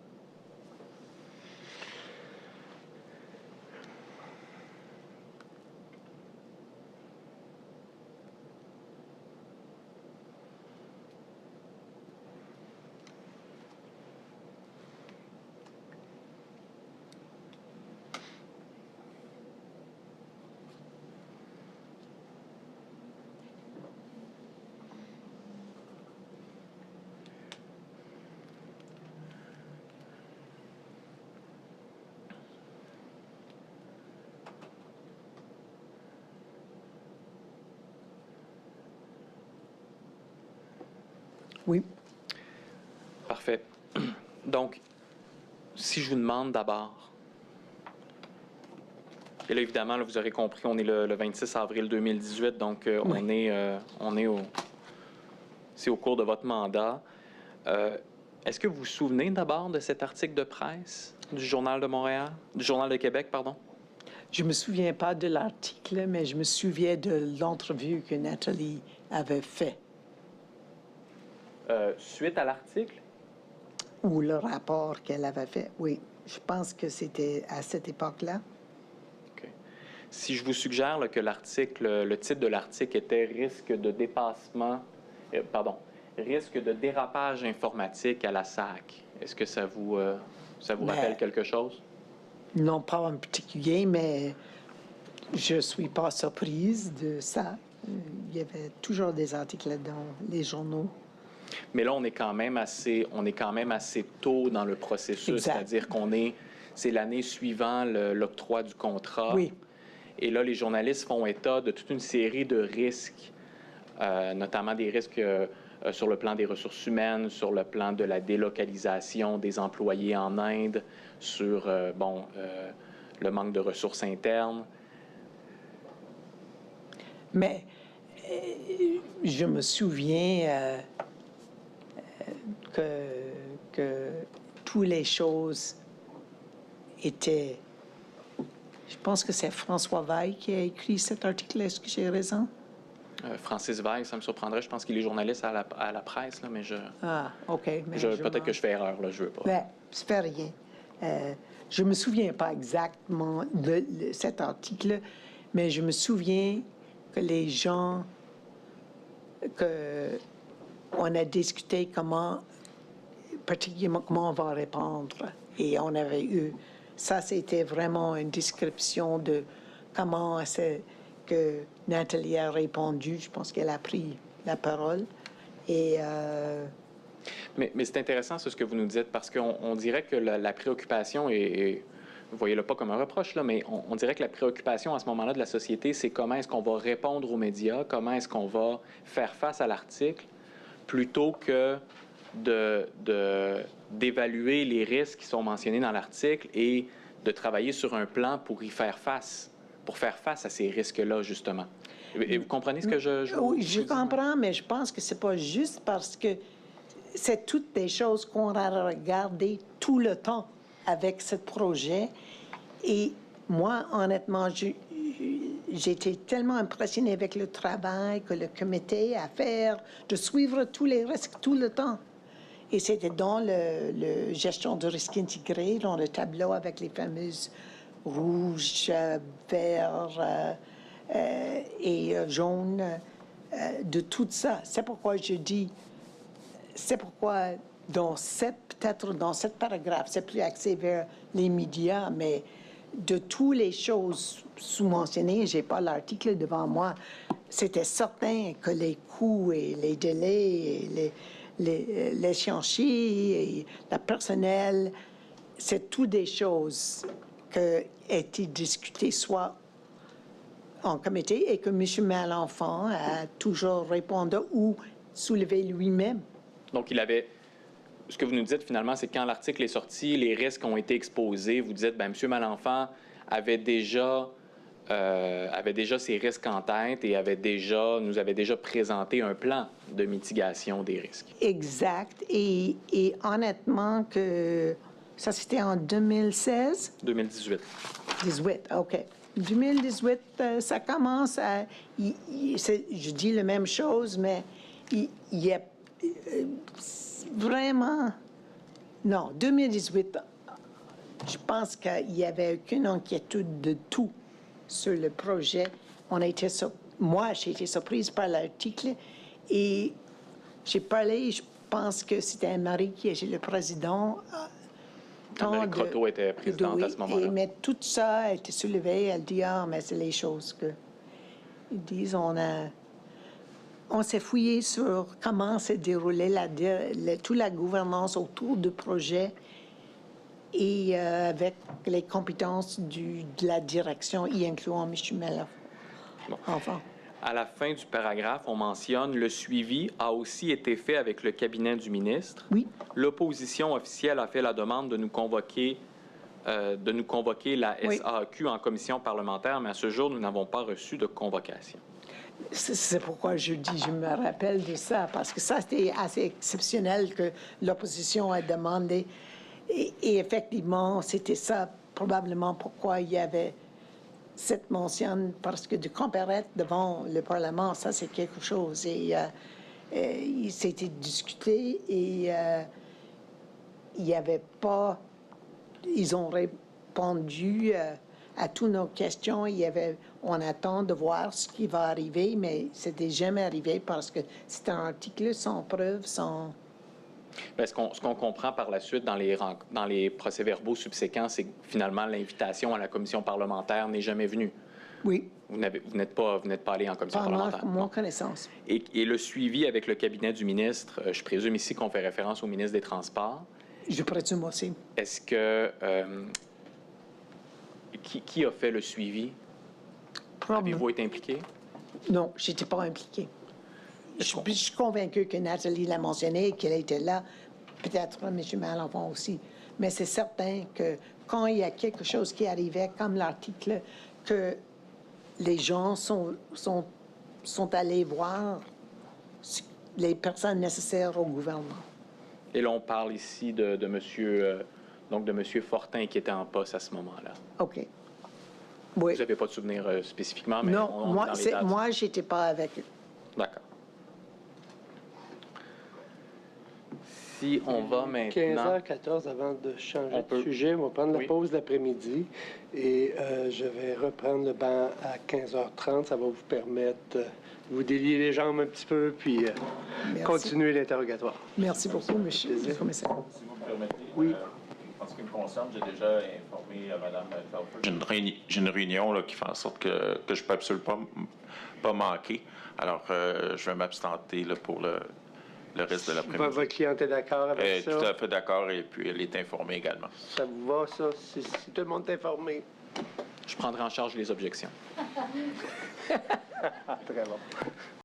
Oui. Parfait. Donc, si je vous demande d'abord, et là, évidemment, là, vous aurez compris, on est le 26 avril 2018, donc c'est au cours de votre mandat. Est-ce que vous vous souvenez d'abord de cet article de presse du Journal de Montréal, du Journal de Québec, pardon? Je me souviens pas de l'article, mais je me souviens de l'entrevue que Nathalie avait fait. Suite à l'article? Ou le rapport qu'elle avait fait, oui. Je pense que c'était à cette époque-là. OK. Si je vous suggère là, que le titre de l'article était risque de dépassement, risque de dérapage informatique à la SAC, est-ce que ça vous rappelle quelque chose? Non, pas en particulier, mais je suis pas surprise de ça. Il y avait toujours des articles dans les journaux. Mais là, on est quand même assez tôt dans le processus, Exact. c'est-à-dire c'est l'année suivant l'octroi du contrat. Oui. Et là, les journalistes font état de toute une série de risques, notamment des risques sur le plan des ressources humaines, sur le plan de la délocalisation des employés en Inde, sur le manque de ressources internes. Mais je me souviens que toutes les choses étaient... Je pense que c'est François Veil qui a écrit cet article. Est-ce que j'ai raison? Francis Veil, ça me surprendrait. Je pense qu'il est journaliste à la presse, là, mais Ah, OK. peut-être que je fais erreur, là, je veux pas. Ben, ça fait rien. Je me souviens pas exactement de cet article, mais je me souviens que les gens... on a discuté particulièrement comment on va répondre. Et on avait eu... Ça, c'était vraiment une description de comment que Nathalie a répondu. Je pense qu'elle a pris la parole. Et... Mais c'est intéressant ce que vous nous dites, parce qu'on dirait que la préoccupation est voyez-le pas comme un reproche, là, mais on dirait que la préoccupation à ce moment-là de la société, c'est comment est-ce qu'on va répondre aux médias, comment est-ce qu'on va faire face à l'article, plutôt que d'évaluer les risques qui sont mentionnés dans l'article et de travailler sur un plan pour y faire face, pour faire face à ces risques-là, justement. Et vous comprenez ce que Oui, je comprends, mais je pense que c'est pas juste parce que c'est toutes des choses qu'on a regardées tout le temps avec ce projet. Et moi, honnêtement, j'ai été tellement impressionnée avec le travail que le comité a fait, de suivre tous les risques tout le temps. Et c'était dans le gestion de risque intégré, dans le tableau avec les fameuses rouges, verts et jaunes, de tout ça. C'est pourquoi je dis, c'est pourquoi peut-être dans cet paragraphe, c'est plus axé vers les médias, mais de toutes les choses sous-mentionnées, j'ai pas l'article devant moi, c'était certain que les coûts et les délais et les chantiers et le personnel, c'est toutes des choses qui ont été discutées soit en comité et que M. Malenfant a toujours répondu ou soulevé lui-même. Donc, ce que vous nous dites finalement, c'est que quand l'article est sorti, les risques ont été exposés. Vous dites, bien, M. Malenfant avait déjà ces risques en tête et nous avait déjà présenté un plan de mitigation des risques. Exact. Et honnêtement, que ça, c'était en 2016? 2018. 18, OK. 2018, ça commence à... je dis la même chose, mais il y a vraiment... Non, 2018, je pense qu'il n'y avait aucune inquiétude de tout sur le projet. Moi, j'ai été surprise par l'article et j'ai parlé, je pense que c'était Anne-Marie qui était le président. Anne-Marie Croteau était présidente à ce moment-là. Mais tout ça a été soulevé. Elle dit, mais c'est les choses que... Ils disent, on s'est fouillé sur comment s'est déroulée toute la gouvernance autour du projet et avec les compétences de la direction, y incluant M. Malenfant. Bon. Enfin. À la fin du paragraphe, on mentionne le suivi a aussi été fait avec le cabinet du ministre. Oui. L'opposition officielle a fait la demande de nous convoquer la SAQ en commission parlementaire, mais à ce jour, nous n'avons pas reçu de convocation. C'est pourquoi je me rappelle de ça, parce que ça, c'était assez exceptionnel que l'opposition a demandé. Et effectivement, c'était ça probablement pourquoi il y avait cette mention, parce que de comparaître devant le Parlement, ça, c'est quelque chose. Et il s'était discuté et il n'y avait pas... Ils ont répondu à toutes nos questions. On attend de voir ce qui va arriver, mais c'était jamais arrivé parce que c'est un article sans preuve, sans... Bien, ce qu'on comprend par la suite dans les procès-verbaux subséquents, c'est que finalement, l'invitation à la commission parlementaire n'est jamais venue. Oui. Vous n'êtes pas allé en commission parlementaire. Pas mon connaissance. Et le suivi avec le cabinet du ministre, je présume ici qu'on fait référence au ministre des Transports. Je présume aussi. Est-ce que... qui a fait le suivi? Avez-vous été impliqué? Non, je n'étais pas impliqué. Je suis convaincue que Nathalie l'a mentionné, qu'elle était là, peut-être M. Malenfant aussi. Mais c'est certain que quand il y a quelque chose qui arrivait, comme l'article, que les gens sont allés voir les personnes nécessaires au gouvernement. Et là, on parle ici de M. Fortin qui était en poste à ce moment-là. OK. Oui. Vous n'avez pas de souvenir spécifiquement, mais non, moi, je n'étais pas avec eux. D'accord. Si on va maintenant... 15h14, avant de changer de sujet, on va prendre la pause d'après-midi et je vais reprendre le banc à 15h30. Ça va vous permettre de vous délier les jambes un petit peu puis continuer l'interrogatoire. Merci beaucoup, monsieur le commissaire. Si vous me permettez, oui. En ce qui me concerne, j'ai déjà informé Mme Telford. J'ai une réunion là, qui fait en sorte que je ne peux absolument pas manquer. Alors, je vais m'abstenter pour le reste de l'après-midi. Votre cliente est d'accord avec Elle est ça? tout à fait d'accord et puis elle est informée également. Ça vous va, ça? Si tout le monde est informé. Je prendrai en charge les objections. Très bon.